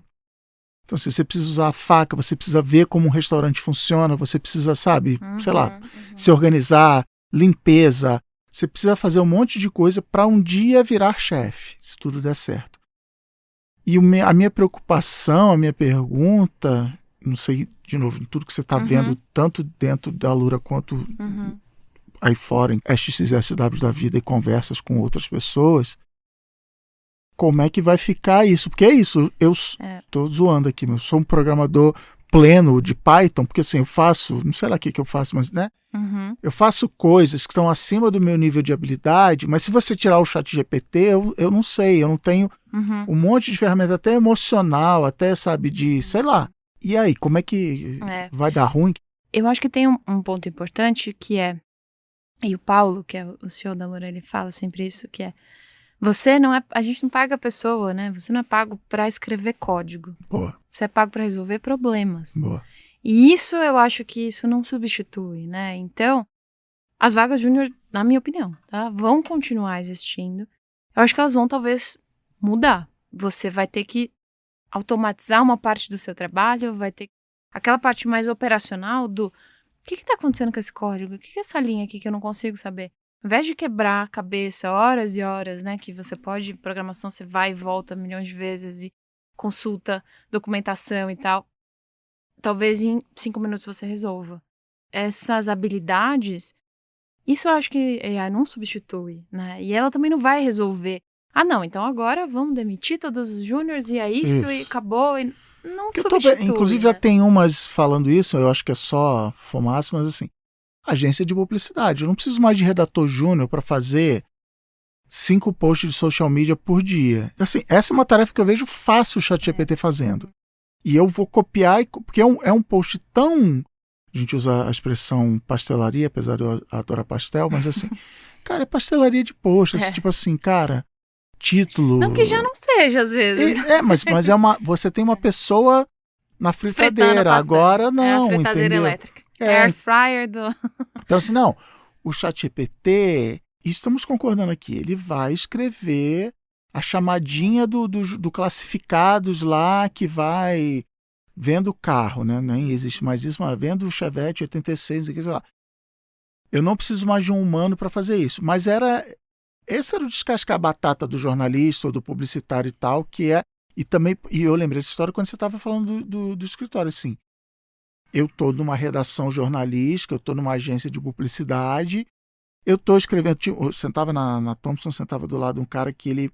[SPEAKER 1] Então, se você precisa usar a faca, você precisa ver como um restaurante funciona, você precisa, sabe, sei lá, se organizar, limpeza. Você precisa fazer um monte de coisa para um dia virar chefe, se tudo der certo. E a minha preocupação, a minha pergunta, não sei, de novo, em tudo que você está vendo, tanto dentro da Alura quanto aí fora, em SXSW da vida e conversas com outras pessoas, como é que vai ficar isso? Porque é isso, eu estou zoando aqui, eu sou um programador pleno de Python, porque assim, eu faço, não sei lá o que eu faço, mas né? Eu faço coisas que estão acima do meu nível de habilidade, mas se você tirar o ChatGPT, eu não sei, eu não tenho um monte de ferramenta até emocional, até, sabe, de, sei lá. E aí, como é que vai dar ruim?
[SPEAKER 2] Eu acho que tem um ponto importante que é, e o Paulo, que é o CEO da Alura, ele fala sempre isso, que é, a gente não paga a pessoa, né? Você não é pago para escrever código.
[SPEAKER 1] Boa.
[SPEAKER 2] Você é pago para resolver problemas.
[SPEAKER 1] Boa.
[SPEAKER 2] E isso, eu acho que isso não substitui, né? Então, as vagas júnior, na minha opinião, tá? Vão continuar existindo. Eu acho que elas vão, talvez, mudar. Você vai ter que automatizar uma parte do seu trabalho, vai ter aquela parte mais operacional do o que está acontecendo com esse código? O que é essa linha aqui que eu não consigo saber? Ao invés de quebrar a cabeça horas e horas, né? Que você pode, programação, você vai e volta milhões de vezes e consulta documentação e tal. Talvez em 5 minutos você resolva. Essas habilidades, isso eu acho que a AI não substitui, né? E ela também não vai resolver. Ah, não, então agora vamos demitir todos os júniors e é isso. E acabou. E não substitui.
[SPEAKER 1] Inclusive, já tem umas falando isso, eu acho que é só fumaça, mas assim, agência de publicidade. Eu não preciso mais de redator júnior para fazer 5 posts de social media por dia. Assim, essa é uma tarefa que eu vejo fácil o ChatGPT fazendo. E eu vou copiar, porque é um post tão... A gente usa a expressão pastelaria, apesar de eu adorar pastel, mas assim, cara, é pastelaria de post. Tipo assim, cara, título...
[SPEAKER 2] Não que já não seja, às vezes.
[SPEAKER 1] Mas você tem uma pessoa na fritadeira, agora não,
[SPEAKER 2] é a fritadeira
[SPEAKER 1] entendeu?
[SPEAKER 2] Elétrica. Air fryer do...
[SPEAKER 1] Então assim, não, o ChatGPT, estamos concordando aqui, ele vai escrever a chamadinha do classificados lá que vai vendo o carro, né? Nem existe mais isso, mas vendo o Chevette 86, sei lá. Eu não preciso mais de um humano para fazer isso. Mas esse era o descascar a batata do jornalista ou do publicitário e tal, que é... E eu lembrei dessa história quando você estava falando do escritório, assim. Eu estou numa redação jornalística, eu estou numa agência de publicidade, eu estou escrevendo... Eu sentava na Thomson, sentava do lado de um cara que ele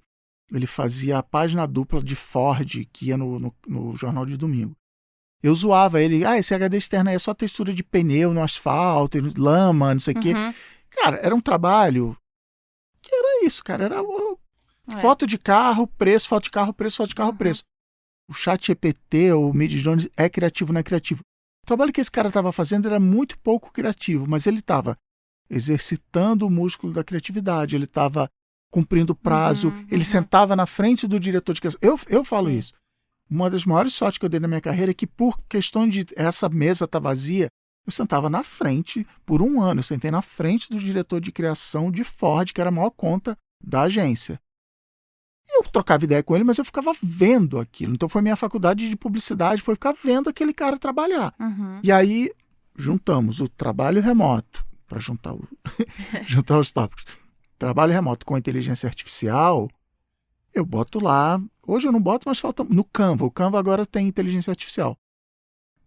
[SPEAKER 1] fazia a página dupla de Ford, que ia no jornal de domingo. Eu zoava ele, esse HD externo aí é só textura de pneu no asfalto, lama, não sei o quê. Cara, era um trabalho que era isso, cara. Era foto de carro, preço, foto de carro, preço, foto de carro, preço. O ChatGPT, o Mid Jones é criativo, não é criativo. O trabalho que esse cara estava fazendo era muito pouco criativo, mas ele estava exercitando o músculo da criatividade, ele estava cumprindo prazo, ele sentava na frente do diretor de criação. Eu falo
[SPEAKER 2] Sim.
[SPEAKER 1] isso. Uma das maiores sortes que eu dei na minha carreira é que, por questão de essa mesa estar vazia, eu sentava na frente, por 1 ano, eu sentei na frente do diretor de criação de Ford, que era a maior conta da agência. Eu trocava ideia com ele, mas eu ficava vendo aquilo. Então foi minha faculdade de publicidade, foi ficar vendo aquele cara trabalhar. E aí juntamos o trabalho remoto, para juntar os tópicos. Trabalho remoto com a inteligência artificial, eu boto lá. Hoje eu não boto, mas falta no Canva. O Canva agora tem inteligência artificial.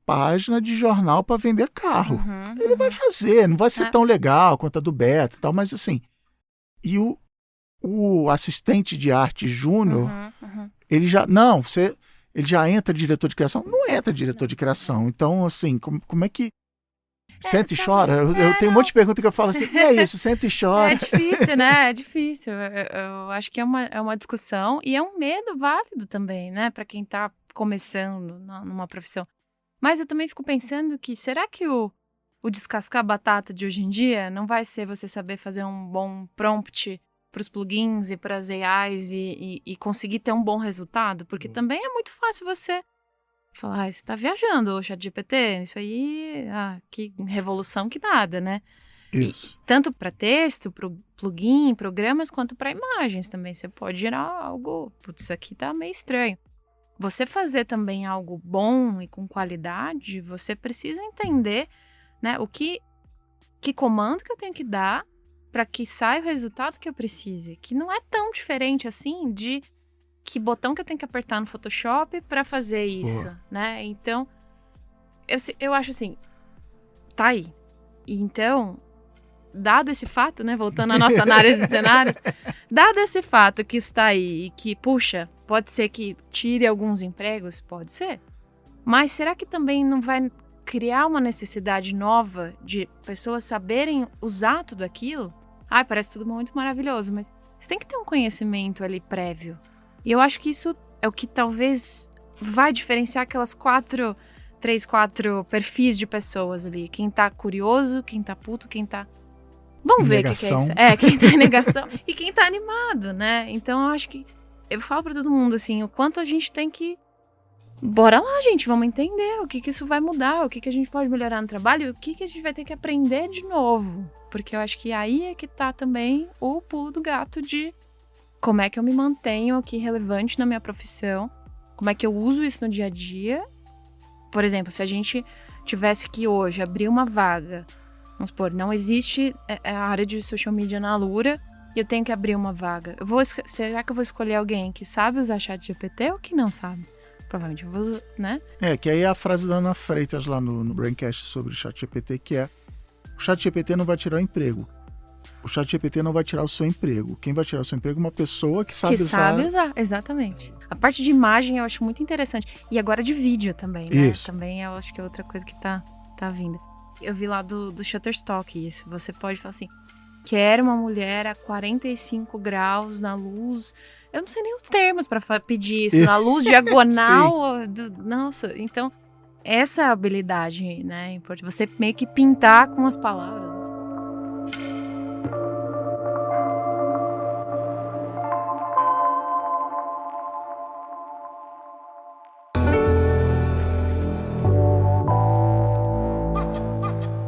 [SPEAKER 1] Página de jornal para vender carro. Ele vai fazer, não vai ser tão legal quanto a do Beto e tal, mas assim. E o assistente de arte júnior, ele já. Não, ele já entra diretor de criação? Não entra diretor de criação. Então, assim, como é que. Senta e chora? Eu tenho um monte de perguntas que eu falo assim, e é isso, senta e chora.
[SPEAKER 2] É difícil, né? É difícil. Eu acho que é uma discussão e é um medo válido também, né? Para quem tá começando numa profissão. Mas eu também fico pensando que, será que o descascar a batata de hoje em dia não vai ser você saber fazer um bom prompt para os plugins e para as AIs e conseguir ter um bom resultado? Porque também é muito fácil você falar, você tá viajando, o ChatGPT, isso aí, que revolução que nada, né?
[SPEAKER 1] Isso.
[SPEAKER 2] Tanto para texto, para plugin, programas, quanto para imagens também. Você pode gerar algo, putz, isso aqui tá meio estranho. Você fazer também algo bom e com qualidade, você precisa entender, né, que comando que eu tenho que dar para que saia o resultado que eu precise. Que não é tão diferente assim de que botão que eu tenho que apertar no Photoshop para fazer isso, né? Então, eu acho assim, tá aí. E então, dado esse fato, né, voltando à nossa análise de cenários, dado esse fato que está aí e que, puxa, pode ser que tire alguns empregos, pode ser. Mas será que também não vai criar uma necessidade nova de pessoas saberem usar tudo aquilo? Parece tudo muito maravilhoso, mas você tem que ter um conhecimento ali prévio. E eu acho que isso é o que talvez vai diferenciar aquelas 3, 4 perfis de pessoas ali. Quem tá curioso, quem tá puto, quem tá... Vamos ver o que é isso. Quem tá em negação e quem tá animado, né? Então eu acho que... Eu falo pra todo mundo, assim, o quanto a gente tem que... Bora lá, gente, vamos entender o que isso vai mudar, o que a gente pode melhorar no trabalho e o que a gente vai ter que aprender de novo. Porque eu acho que aí é que tá também o pulo do gato de... Como é que eu me mantenho aqui relevante na minha profissão? Como é que eu uso isso no dia a dia? Por exemplo, se a gente tivesse que hoje abrir uma vaga, vamos supor, não existe a área de social media na Alura e eu tenho que abrir uma vaga. Será que eu vou escolher alguém que sabe usar ChatGPT ou que não sabe? Provavelmente eu vou, né?
[SPEAKER 1] Que aí é a frase da Ana Freitas lá no Braincast sobre o ChatGPT, que é: o ChatGPT não vai tirar o emprego. O ChatGPT não vai tirar o seu emprego. Quem vai tirar o seu emprego é uma pessoa que sabe usar.
[SPEAKER 2] Que sabe usar, exatamente. A parte de imagem eu acho muito interessante. E agora de vídeo também, né?
[SPEAKER 1] Isso.
[SPEAKER 2] Também eu acho que é outra coisa que tá vindo. Eu vi lá do Shutterstock isso. Você pode falar assim, quero uma mulher a 45 graus na luz... Eu não sei nem os termos para pedir isso. Na luz diagonal. Nossa, então... Essa habilidade, né? Importante. Você meio que pintar com as palavras.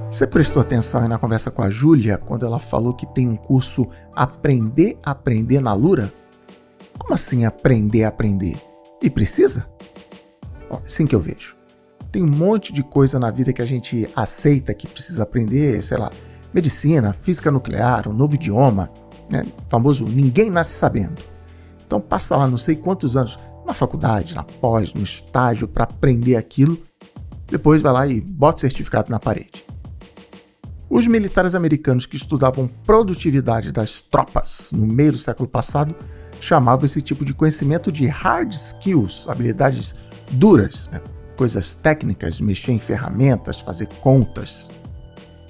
[SPEAKER 1] Você prestou atenção aí na conversa com a Júlia, quando ela falou que tem um curso Aprender a Aprender na Alura? Como assim aprender a aprender? E precisa? Assim que eu vejo. Tem um monte de coisa na vida que a gente aceita que precisa aprender, sei lá, medicina, física nuclear, um novo idioma, né? O famoso ninguém nasce sabendo. Então passa lá não sei quantos anos na faculdade, na pós, no estágio para aprender aquilo, depois vai lá e bota o certificado na parede. Os militares americanos que estudavam produtividade das tropas no meio do século passado chamavam esse tipo de conhecimento de hard skills, habilidades duras, né? Coisas técnicas, mexer em ferramentas, fazer contas.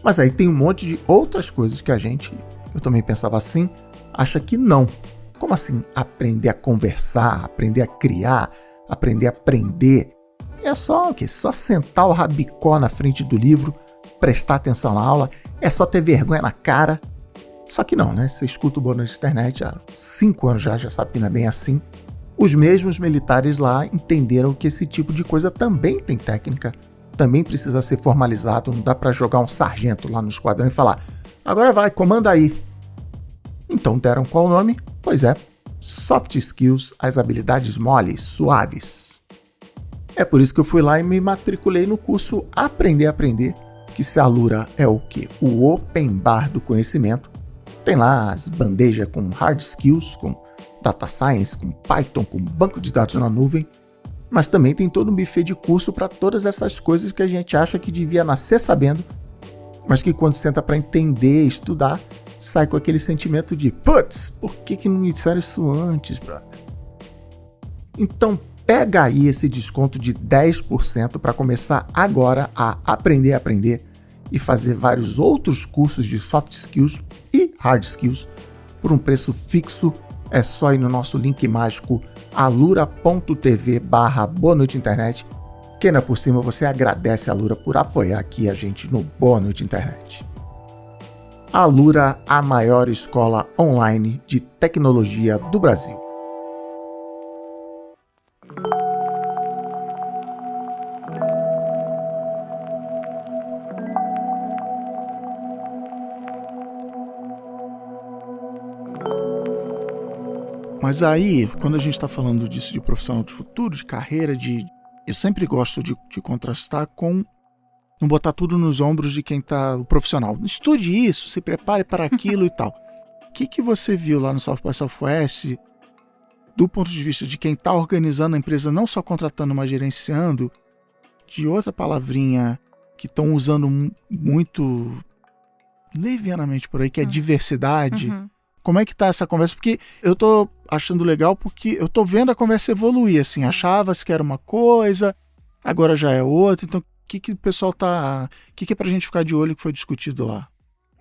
[SPEAKER 1] Mas aí tem um monte de outras coisas que eu também pensava assim, acha que não. Como assim aprender a conversar, aprender a criar, aprender a aprender? É só o quê? Só sentar o rabicó na frente do livro, prestar atenção na aula, é só ter vergonha na cara. Só que não, né? Você escuta o Boa Noite Internet há 5 anos já sabe que não é bem assim. Os mesmos militares lá entenderam que esse tipo de coisa também tem técnica, também precisa ser formalizado, não dá para jogar um sargento lá no esquadrão e falar: agora vai, comanda aí. Então deram qual o nome? Pois é, Soft Skills, as habilidades moles, suaves. É por isso que eu fui lá e me matriculei no curso Aprender a Aprender, que se a Alura é o quê? O open bar do conhecimento. Tem lá as bandejas com hard skills, com data science, com Python, com banco de dados na nuvem, mas também tem todo um buffet de curso para todas essas coisas que a gente acha que devia nascer sabendo, mas que quando senta para entender, estudar, sai com aquele sentimento de putz, por que não me disseram isso antes, brother? Então pega aí esse desconto de 10% para começar agora a aprender e fazer vários outros cursos de soft skills e hard skills por um preço fixo. É só ir no nosso link mágico alura.tv/Boa Noite Internet, que ainda por cima você agradece a Alura por apoiar aqui a gente no Boa Noite Internet. A Alura, a maior escola online de tecnologia do Brasil. Mas aí, quando a gente está falando disso de profissional de futuro, de carreira, eu sempre gosto de contrastar com não botar tudo nos ombros de quem está o profissional. Estude isso, se prepare para aquilo e tal. O que você viu lá no South by Southwest do ponto de vista de quem está organizando a empresa, não só contratando, mas gerenciando, de outra palavrinha que estão usando muito levianamente por aí, que é diversidade? Como é que tá essa conversa? Porque eu tô achando legal porque eu tô vendo a conversa evoluir, assim, achava-se que era uma coisa, agora já é outra, então o que o pessoal tá... O que é pra gente ficar de olho que foi discutido lá?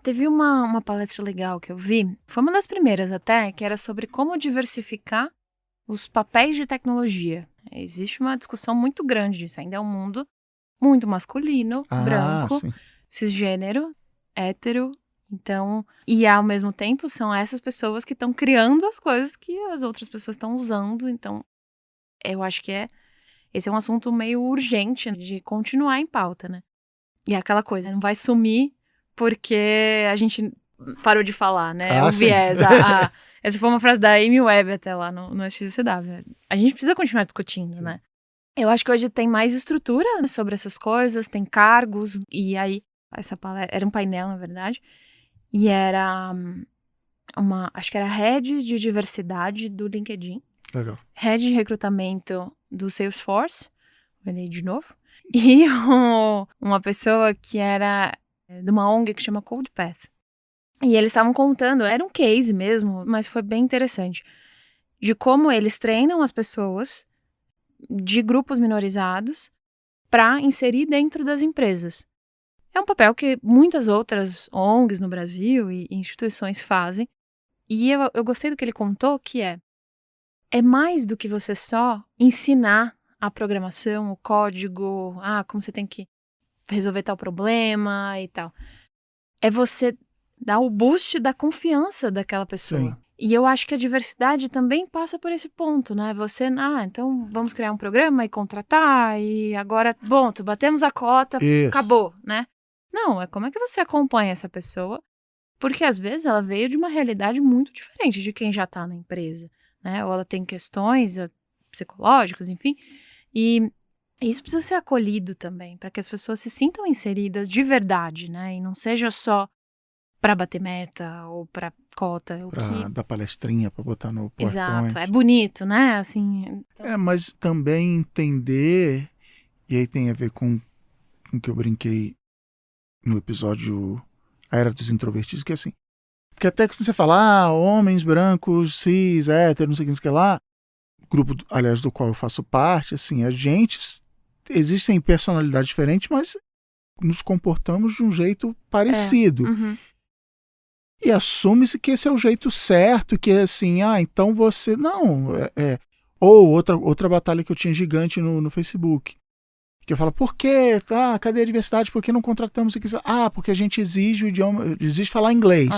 [SPEAKER 2] Teve uma palestra legal que eu vi, foi uma das primeiras até, que era sobre como diversificar os papéis de tecnologia. Existe uma discussão muito grande disso, ainda é um mundo muito masculino, branco, sim, cisgênero, hétero. Então, e ao mesmo tempo são essas pessoas que estão criando as coisas que as outras pessoas estão usando. Então, eu acho que esse é um assunto meio urgente de continuar em pauta, né? E aquela coisa, não vai sumir porque a gente parou de falar, né? O viés. Essa foi uma frase da Amy Webb até lá no SXSW. A gente precisa continuar discutindo, né? Eu acho que hoje tem mais estrutura sobre essas coisas, tem cargos, e aí essa palestra era um painel, na verdade. E era acho que era Head de Diversidade do LinkedIn.
[SPEAKER 1] Legal. Head
[SPEAKER 2] de Recrutamento do Salesforce, olhei de novo. E uma pessoa que era de uma ONG que chama Cold Path. E eles estavam contando, era um case mesmo, mas foi bem interessante, de como eles treinam as pessoas de grupos minorizados para inserir dentro das empresas. É um papel que muitas outras ONGs no Brasil e instituições fazem. E eu gostei do que ele contou, que é mais do que você só ensinar a programação, o código, como você tem que resolver tal problema e tal. É você dar o boost da confiança daquela pessoa. Sim. E eu acho que a diversidade também passa por esse ponto, né? Você, então vamos criar um programa e contratar e agora, batemos a cota, acabou, né? Não, é como é que você acompanha essa pessoa, porque às vezes ela veio de uma realidade muito diferente de quem já está na empresa, né? Ou ela tem questões psicológicas, enfim, e isso precisa ser acolhido também, para que as pessoas se sintam inseridas de verdade, né? E não seja só para bater meta ou para cota.
[SPEAKER 1] Para dar palestrinha, para botar no PowerPoint.
[SPEAKER 2] Exato, é bonito, né? Assim,
[SPEAKER 1] mas também entender, e aí tem a ver com o que eu brinquei no episódio A Era dos Introvertidos, que é assim, porque até que você fala, homens brancos, cis, hétero, não sei o que lá, grupo, aliás, do qual eu faço parte, assim, existem personalidades diferentes, mas nos comportamos de um jeito parecido. E assume-se que esse é o jeito certo, que é assim, então você... Não, ou outra batalha que eu tinha gigante no Facebook. Que eu falo, por quê? Tá, cadê a diversidade? Por que não contratamos aqui? Ah, porque a gente exige o idioma, exige falar inglês.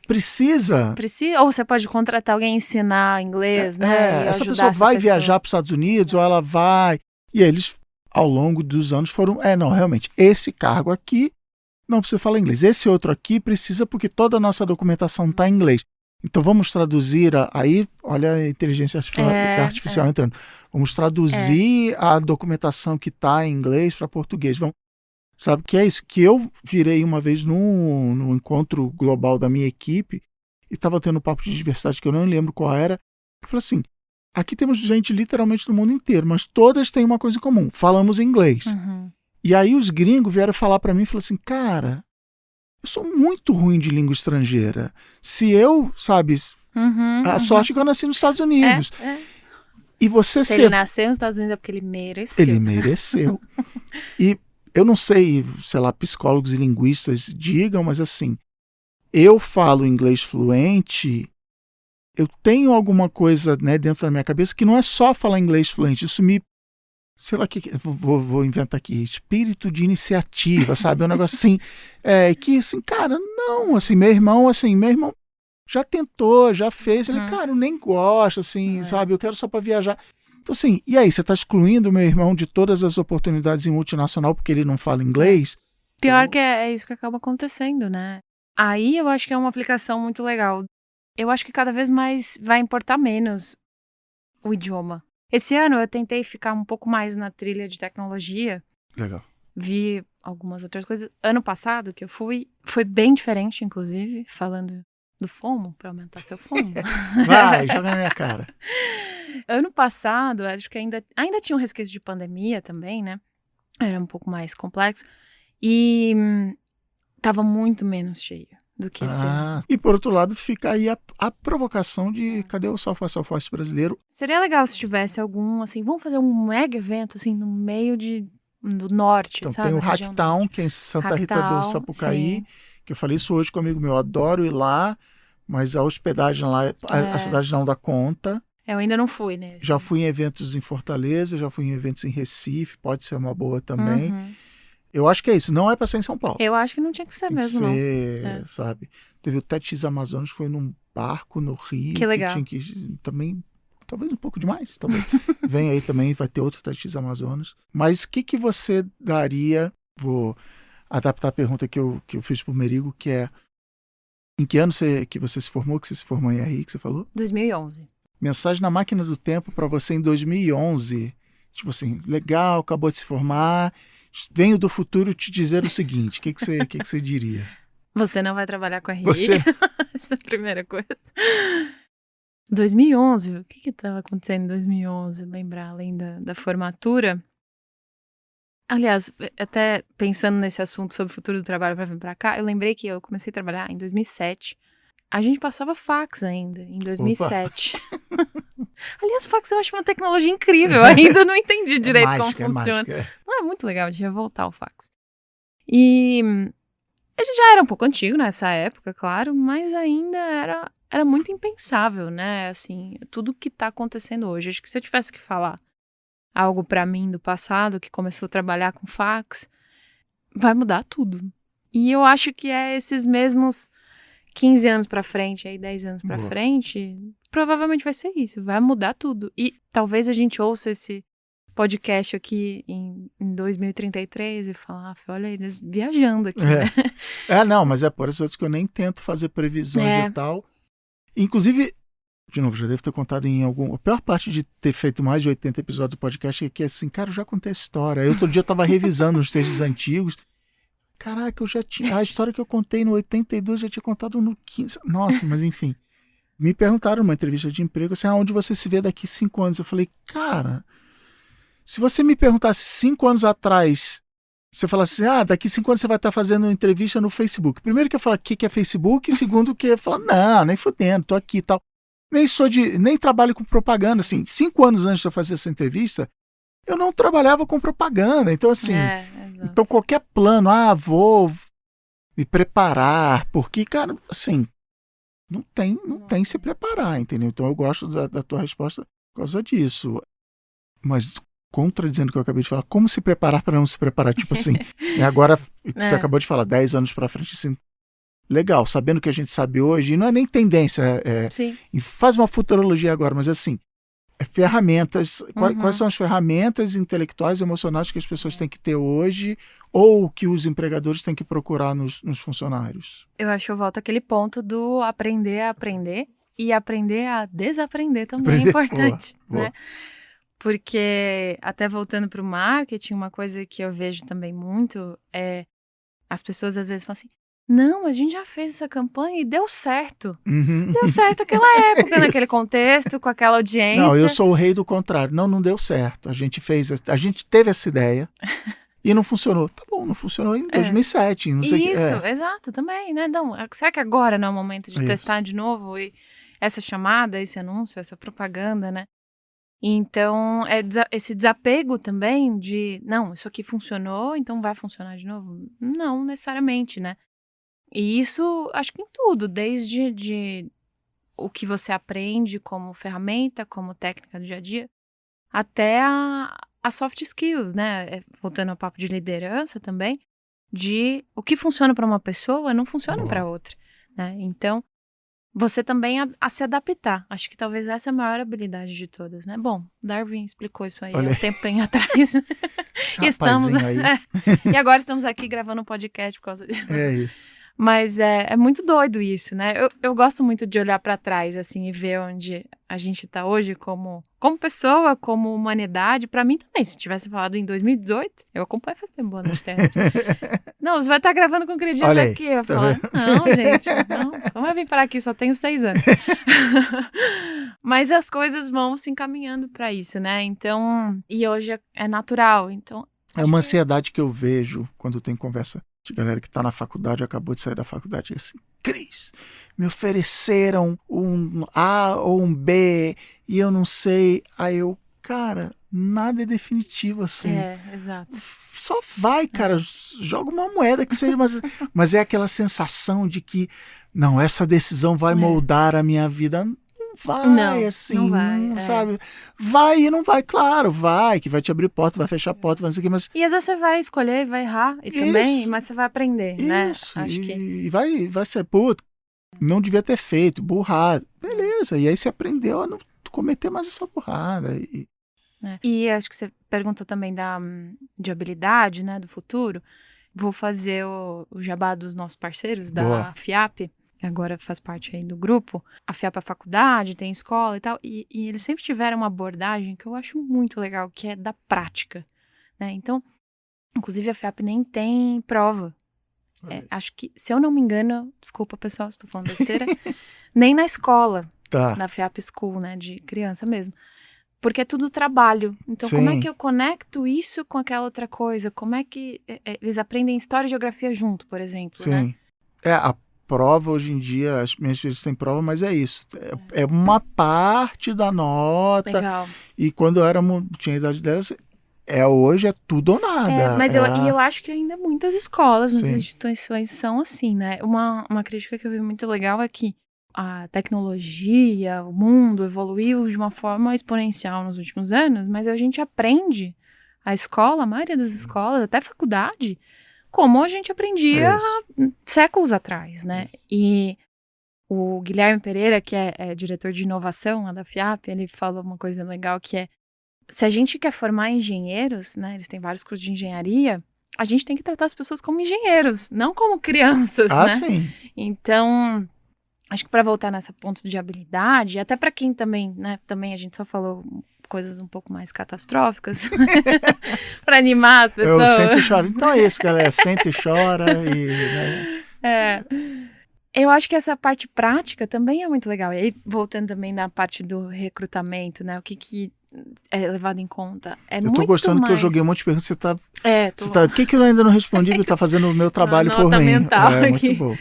[SPEAKER 1] Precisa.
[SPEAKER 2] Ou você pode contratar alguém ensinar inglês, né? E
[SPEAKER 1] essa pessoa vai viajar para os Estados Unidos, ou ela vai. E eles, ao longo dos anos, foram. Não, realmente, esse cargo aqui não precisa falar inglês. Esse outro aqui precisa porque toda a nossa documentação está em inglês. Então vamos traduzir, aí, olha a inteligência artificial entrando. Vamos traduzir a documentação que está em inglês para português. Sabe que é isso? Que eu virei uma vez num encontro global da minha equipe e estava tendo um papo de diversidade que eu não lembro qual era. Eu falei assim, aqui temos gente literalmente do mundo inteiro, mas todas têm uma coisa em comum, falamos inglês.
[SPEAKER 2] Uhum.
[SPEAKER 1] E aí os gringos vieram falar para mim e falaram assim, cara, eu sou muito ruim de língua estrangeira. Se eu, sabe, a sorte é que eu nasci nos Estados Unidos. E você
[SPEAKER 2] Se ele nasceu nos Estados Unidos é porque ele mereceu.
[SPEAKER 1] Ele mereceu. E eu não sei, lá, psicólogos e linguistas digam, mas assim, eu falo inglês fluente, eu tenho alguma coisa, né, dentro da minha cabeça que não é só falar inglês fluente, isso me, sei lá, vou inventar aqui, espírito de iniciativa, sabe? É um negócio assim, que assim, cara, não, assim, meu irmão já tentou, já fez, ele, cara, eu nem gosto, assim, sabe? Eu quero só para viajar. Então, assim, e aí, você está excluindo o meu irmão de todas as oportunidades em multinacional porque ele não fala inglês?
[SPEAKER 2] Pior que é isso que acaba acontecendo, né? Aí eu acho que é uma aplicação muito legal. Eu acho que cada vez mais vai importar menos o idioma. Esse ano eu tentei ficar um pouco mais na trilha de tecnologia.
[SPEAKER 1] Legal.
[SPEAKER 2] Vi algumas outras coisas. Ano passado que eu fui, foi bem diferente, inclusive, falando do FOMO, para aumentar seu FOMO.
[SPEAKER 1] Vai, joga na minha cara.
[SPEAKER 2] Ano passado, acho que ainda tinha um resquício de pandemia também, né? Era um pouco mais complexo. E tava muito menos cheio do que esse ano.
[SPEAKER 1] E por outro lado, fica aí a provocação de cadê o South by Southwest brasileiro?
[SPEAKER 2] Seria legal se tivesse algum, assim, vamos fazer um mega evento, assim, no meio do norte,
[SPEAKER 1] então,
[SPEAKER 2] sabe?
[SPEAKER 1] Tem o Hacktown, que é em Santa Rita do Sapucaí,
[SPEAKER 2] sim.
[SPEAKER 1] Que eu falei isso hoje com um amigo meu, eu adoro ir lá, mas a hospedagem lá, a cidade não dá conta.
[SPEAKER 2] Eu ainda não fui, né?
[SPEAKER 1] Já fui em eventos em Fortaleza, já fui em eventos em Recife, pode ser uma boa também. Eu acho que é isso, não é para ser em São Paulo.
[SPEAKER 2] Eu acho que não tinha que ser
[SPEAKER 1] tem
[SPEAKER 2] mesmo,
[SPEAKER 1] que ser, sabe? Teve o TEDx Amazonas, foi num barco no Rio.
[SPEAKER 2] Que legal.
[SPEAKER 1] Que tinha que também, talvez um pouco demais, talvez. Vem aí também, vai ter outro TEDx Amazonas. Mas o que você daria, vou adaptar a pergunta que eu fiz pro Merigo, que é, em que ano que você se formou, que você se formou em RI, que você falou?
[SPEAKER 2] 2011.
[SPEAKER 1] Mensagem na máquina do tempo para você em 2011. Tipo assim, legal, acabou de se formar, venho do futuro te dizer o seguinte, o que você diria?
[SPEAKER 2] Você não vai trabalhar com RI? Essa é a primeira coisa. 2011, o que estava acontecendo em 2011? Lembrar além da formatura? Aliás, até pensando nesse assunto sobre o futuro do trabalho para vir para cá, eu lembrei que eu comecei a trabalhar em 2007. A gente passava fax ainda, em 2007. Aliás, fax eu acho uma tecnologia incrível. Ainda não entendi direito
[SPEAKER 1] mágica,
[SPEAKER 2] como funciona.
[SPEAKER 1] Não
[SPEAKER 2] é muito legal de revoltar o fax. E a gente já era um pouco antigo nessa época, claro, mas ainda era muito impensável, né? Assim, tudo que tá acontecendo hoje. Acho que se eu tivesse que falar algo pra mim do passado, que começou a trabalhar com fax, vai mudar tudo. E eu acho que é esses mesmos 15 anos pra frente, aí 10 anos pra frente, provavelmente vai ser isso, vai mudar tudo. E talvez a gente ouça esse podcast aqui em 2033 e falar, olha eles viajando aqui, né?
[SPEAKER 1] Não, mas é por isso que eu nem tento fazer previsões e tal. Inclusive, de novo, já devo ter contado em algum... A pior parte de ter feito mais de 80 episódios do podcast é que, assim, cara, eu já contei a história. Aí outro dia eu tava revisando os textos antigos. Caraca, eu já tinha... A história que eu contei no 82 eu já tinha contado no 15. Nossa, mas enfim. Me perguntaram numa entrevista de emprego, assim, onde você se vê daqui 5 anos? Eu falei, cara, se você me perguntasse 5 anos atrás, você falasse assim, daqui 5 anos você vai estar fazendo uma entrevista no Facebook. Primeiro que eu falo, o que é Facebook? Segundo que eu falo, não, nem fudendo, tô aqui e tal. Nem trabalho com propaganda, assim, 5 anos antes de eu fazer essa entrevista, eu não trabalhava com propaganda. Então, assim, então qualquer plano, vou me preparar, porque, cara, assim, não tem se preparar, entendeu? Então eu gosto da tua resposta por causa disso. Mas contradizendo o que eu acabei de falar. Como se preparar para não se preparar? Tipo assim, agora você acabou de falar, 10 anos para frente, assim, legal, sabendo o que a gente sabe hoje, e não é nem tendência, e faz uma futurologia agora, mas assim, ferramentas, quais são as ferramentas intelectuais e emocionais que as pessoas têm que ter hoje ou que os empregadores têm que procurar nos funcionários?
[SPEAKER 2] Eu acho que eu volto àquele ponto do aprender a aprender e aprender a desaprender também é importante,
[SPEAKER 1] boa.
[SPEAKER 2] né? Porque, até voltando para o marketing, uma coisa que eu vejo também muito é as pessoas às vezes falam assim, não, a gente já fez essa campanha e deu certo. Deu certo naquela época, naquele contexto, com aquela audiência.
[SPEAKER 1] Não, eu sou o rei do contrário. Não deu certo. A gente teve essa ideia e não funcionou. Tá bom, não funcionou em 2007. Não sei
[SPEAKER 2] exato, também, né? Não, será que agora não é o momento de testar de novo essa chamada, esse anúncio, essa propaganda, né? Então, esse desapego também de, não, isso aqui funcionou, então vai funcionar de novo? Não necessariamente, né? E isso, acho que em tudo, desde o que você aprende como ferramenta, como técnica do dia a dia, até a soft skills, né? Voltando ao papo de liderança também, de o que funciona para uma pessoa não funciona para outra, né? Então, você também a se adaptar. Acho que talvez essa é a maior habilidade de todas, né? Bom, Darwin explicou isso aí há um tempo atrás. Estamos
[SPEAKER 1] aí.
[SPEAKER 2] E agora estamos aqui gravando um podcast por causa disso.
[SPEAKER 1] É isso.
[SPEAKER 2] Mas é muito doido isso, né? Eu gosto muito de olhar para trás, assim, e ver onde a gente tá hoje como pessoa, como humanidade. Para mim também, se tivesse falado em 2018, eu acompanho faz tempo na internet. Não, você vai estar gravando com credibilidade aqui. Eu vou falar, não, gente, não. Como eu vim parar aqui? Só tenho 6 anos. Mas as coisas vão se encaminhando para isso, né? Então, e hoje é natural, então...
[SPEAKER 1] É uma ansiedade que eu vejo quando tem conversa de galera que está na faculdade, acabou de sair da faculdade, e assim, Cris, me ofereceram um A ou um B e eu não sei. Aí eu, cara, nada é definitivo assim.
[SPEAKER 2] Exato.
[SPEAKER 1] Só vai, cara, joga uma moeda que seja, mas é aquela sensação de que, não, essa decisão vai moldar a minha vida. Vai, assim,
[SPEAKER 2] não vai,
[SPEAKER 1] sabe? Vai e não vai, claro, vai, que vai te abrir porta, vai fechar porta, vai não sei o que, mas...
[SPEAKER 2] E às vezes você vai escolher, vai errar, também, mas você vai aprender, né?
[SPEAKER 1] Acho que... E vai ser, puto, não devia ter feito, burrada. Beleza, e aí você aprendeu a não cometer mais essa burrada.
[SPEAKER 2] E acho que você perguntou também de habilidade, né, do futuro. Vou fazer o jabá dos nossos parceiros, da FIAP, que agora faz parte aí do grupo. A FIAP é faculdade, tem escola e tal, e eles sempre tiveram uma abordagem que eu acho muito legal, que é da prática, né? Então, inclusive a FIAP nem tem prova. Acho que, se eu não me engano, desculpa pessoal, estou falando besteira, nem na escola, na FIAP School, né, de criança mesmo. Porque é tudo trabalho. Então, como é que eu conecto isso com aquela outra coisa? Como é que eles aprendem história e geografia junto, por exemplo, né?
[SPEAKER 1] A prova, hoje em dia, as minhas filhas têm prova, mas é isso. É uma parte da nota.
[SPEAKER 2] Legal.
[SPEAKER 1] E quando eu tinha a idade delas, hoje é tudo ou nada.
[SPEAKER 2] Mas eu acho que ainda muitas escolas, muitas instituições são assim, né? Uma crítica que eu vi muito legal é que a tecnologia, o mundo evoluiu de uma forma exponencial nos últimos anos, mas a gente aprende, a escola, a maioria das escolas, até faculdade, como a gente aprendia séculos atrás, né? E o Guilherme Pereira, que é diretor de inovação lá da FIAP, ele falou uma coisa legal que é, se a gente quer formar engenheiros, né? Eles têm vários cursos de engenharia, a gente tem que tratar as pessoas como engenheiros, não como crianças, né?
[SPEAKER 1] Sim.
[SPEAKER 2] Então... Acho que para voltar nessa ponto de habilidade, até para quem também, né, também a gente só falou coisas um pouco mais catastróficas, para animar as pessoas.
[SPEAKER 1] Sente e chora. Então é isso, galera, sente e chora.
[SPEAKER 2] Né? Eu acho que essa parte prática também é muito legal. E aí, voltando também na parte do recrutamento, né, o que é levado em conta. Eu tô
[SPEAKER 1] gostando que eu joguei um monte de perguntas, o que eu ainda não respondi, ele tá fazendo o meu trabalho por mim.
[SPEAKER 2] Mental aqui.
[SPEAKER 1] Muito bom.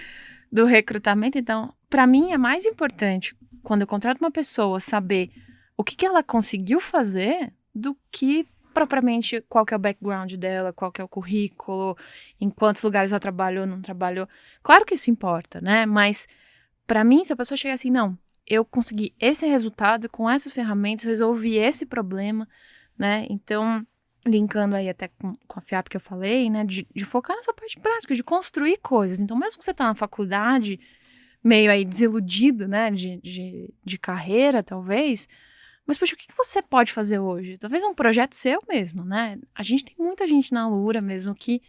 [SPEAKER 2] Do recrutamento, então, para mim é mais importante, quando eu contrato uma pessoa, saber o que ela conseguiu fazer do que propriamente qual que é o background dela, qual que é o currículo, em quantos lugares ela trabalhou, não trabalhou. Claro que isso importa, né? Mas para mim, se a pessoa chegar assim, não, eu consegui esse resultado com essas ferramentas, resolvi esse problema, né? Então, linkando aí até com a FIAP que eu falei, né? De focar nessa parte prática, de construir coisas. Então, mesmo que você tá na faculdade, meio aí desiludido, né? De carreira, talvez. Mas, poxa, o que você pode fazer hoje? Talvez um projeto seu mesmo, né? A gente tem muita gente na Alura mesmo que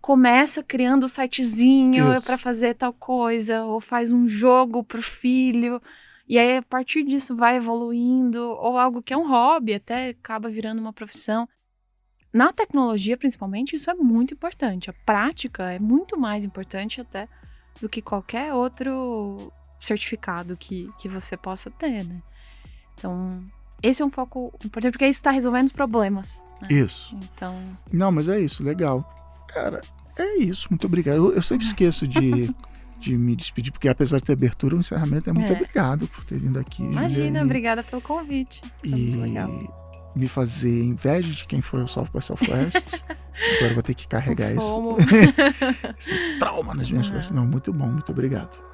[SPEAKER 2] começa criando um sitezinho para fazer tal coisa, ou faz um jogo pro filho, e aí a partir disso vai evoluindo, ou algo que é um hobby, até acaba virando uma profissão. Na tecnologia, principalmente, isso é muito importante. A prática é muito mais importante até do que qualquer outro certificado que você possa ter, né? Então, esse é um foco importante, porque isso está resolvendo os problemas. Né?
[SPEAKER 1] Isso.
[SPEAKER 2] Então...
[SPEAKER 1] Não, mas é isso, legal. Cara, é isso, muito obrigado. Eu sempre esqueço de me despedir, porque apesar de ter abertura, o encerramento é muito obrigado por ter vindo aqui.
[SPEAKER 2] Imagina, obrigada pelo convite. Foi muito legal.
[SPEAKER 1] Me fazer inveja de quem foi o South by Southwest. Agora eu vou ter que carregar esse trauma nas minhas costas. Não, muito bom, muito obrigado.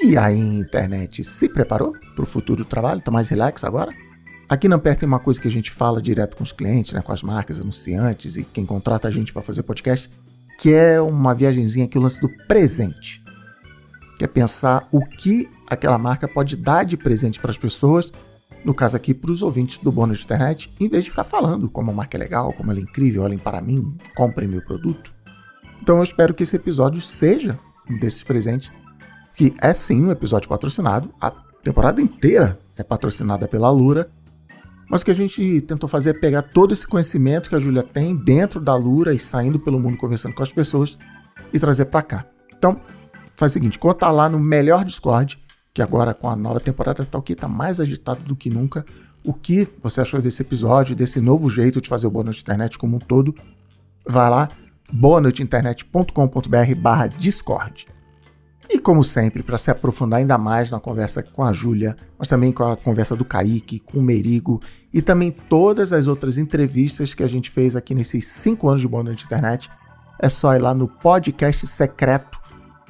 [SPEAKER 1] E aí, internet, se preparou para o futuro do trabalho? Tá mais relax agora? Aqui na Ampere tem uma coisa que a gente fala direto com os clientes, né, com as marcas, anunciantes e quem contrata a gente para fazer podcast, que é uma viagenzinha aqui, o lance do presente. Que é pensar o que aquela marca pode dar de presente para as pessoas, no caso aqui para os ouvintes do Bônus de Internet, em vez de ficar falando como a marca é legal, como ela é incrível, olhem para mim, comprem meu produto. Então eu espero que esse episódio seja um desses presentes, que é sim um episódio patrocinado, a temporada inteira é patrocinada pela Alura, mas o que a gente tentou fazer é pegar todo esse conhecimento que a Júlia tem dentro da Alura e saindo pelo mundo conversando com as pessoas e trazer para cá. Então, faz o seguinte, conta lá no melhor Discord, que agora com a nova temporada tá mais agitado do que nunca, o que você achou desse episódio, desse novo jeito de fazer o Boa Noite Internet como um todo. Vai lá, boanoiteinternet.com.br/Discord. E como sempre, para se aprofundar ainda mais na conversa com a Júlia, mas também com a conversa do Kaique, com o Merigo e também todas as outras entrevistas que a gente fez aqui nesses 5 anos de Boa Noite Internet, é só ir lá no podcast secreto,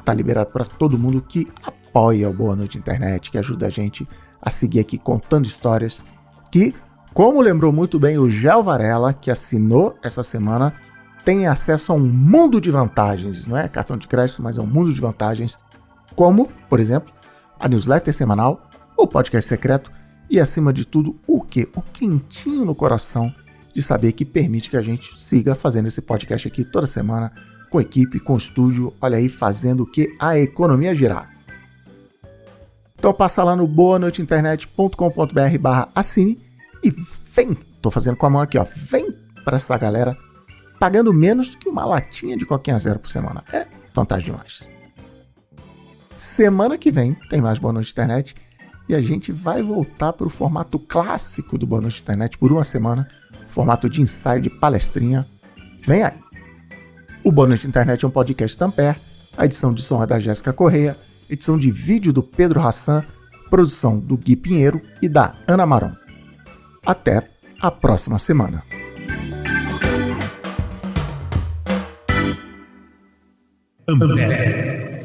[SPEAKER 1] tá liberado para todo mundo que apoia o Boa Noite Internet, que ajuda a gente a seguir aqui contando histórias, que, como lembrou muito bem o Gel Varela, que assinou essa semana, tem acesso a um mundo de vantagens, não é cartão de crédito, mas é um mundo de vantagens, como, por exemplo, a newsletter semanal, o podcast secreto e, acima de tudo, o quê? O quentinho no coração de saber que permite que a gente siga fazendo esse podcast aqui toda semana, com equipe, com estúdio, olha aí, fazendo o que? A economia girar. Então passa lá no boanoiteinternet.com.br/assine e vem, tô fazendo com a mão aqui, ó, vem para essa galera pagando menos que uma latinha de Coquinha Zero por semana. É vantagem demais. Semana que vem tem mais Boa Noite Internet e a gente vai voltar para o formato clássico do Boa Noite Internet por uma semana, formato de ensaio de palestrinha. Vem aí! O Boa Noite Internet é um podcast da Ampere, a edição de som é da Jéssica Correia, edição de vídeo do Pedro Hassan, produção do Gui Pinheiro e da Ana Maron. Até a próxima semana.
[SPEAKER 3] Ampere.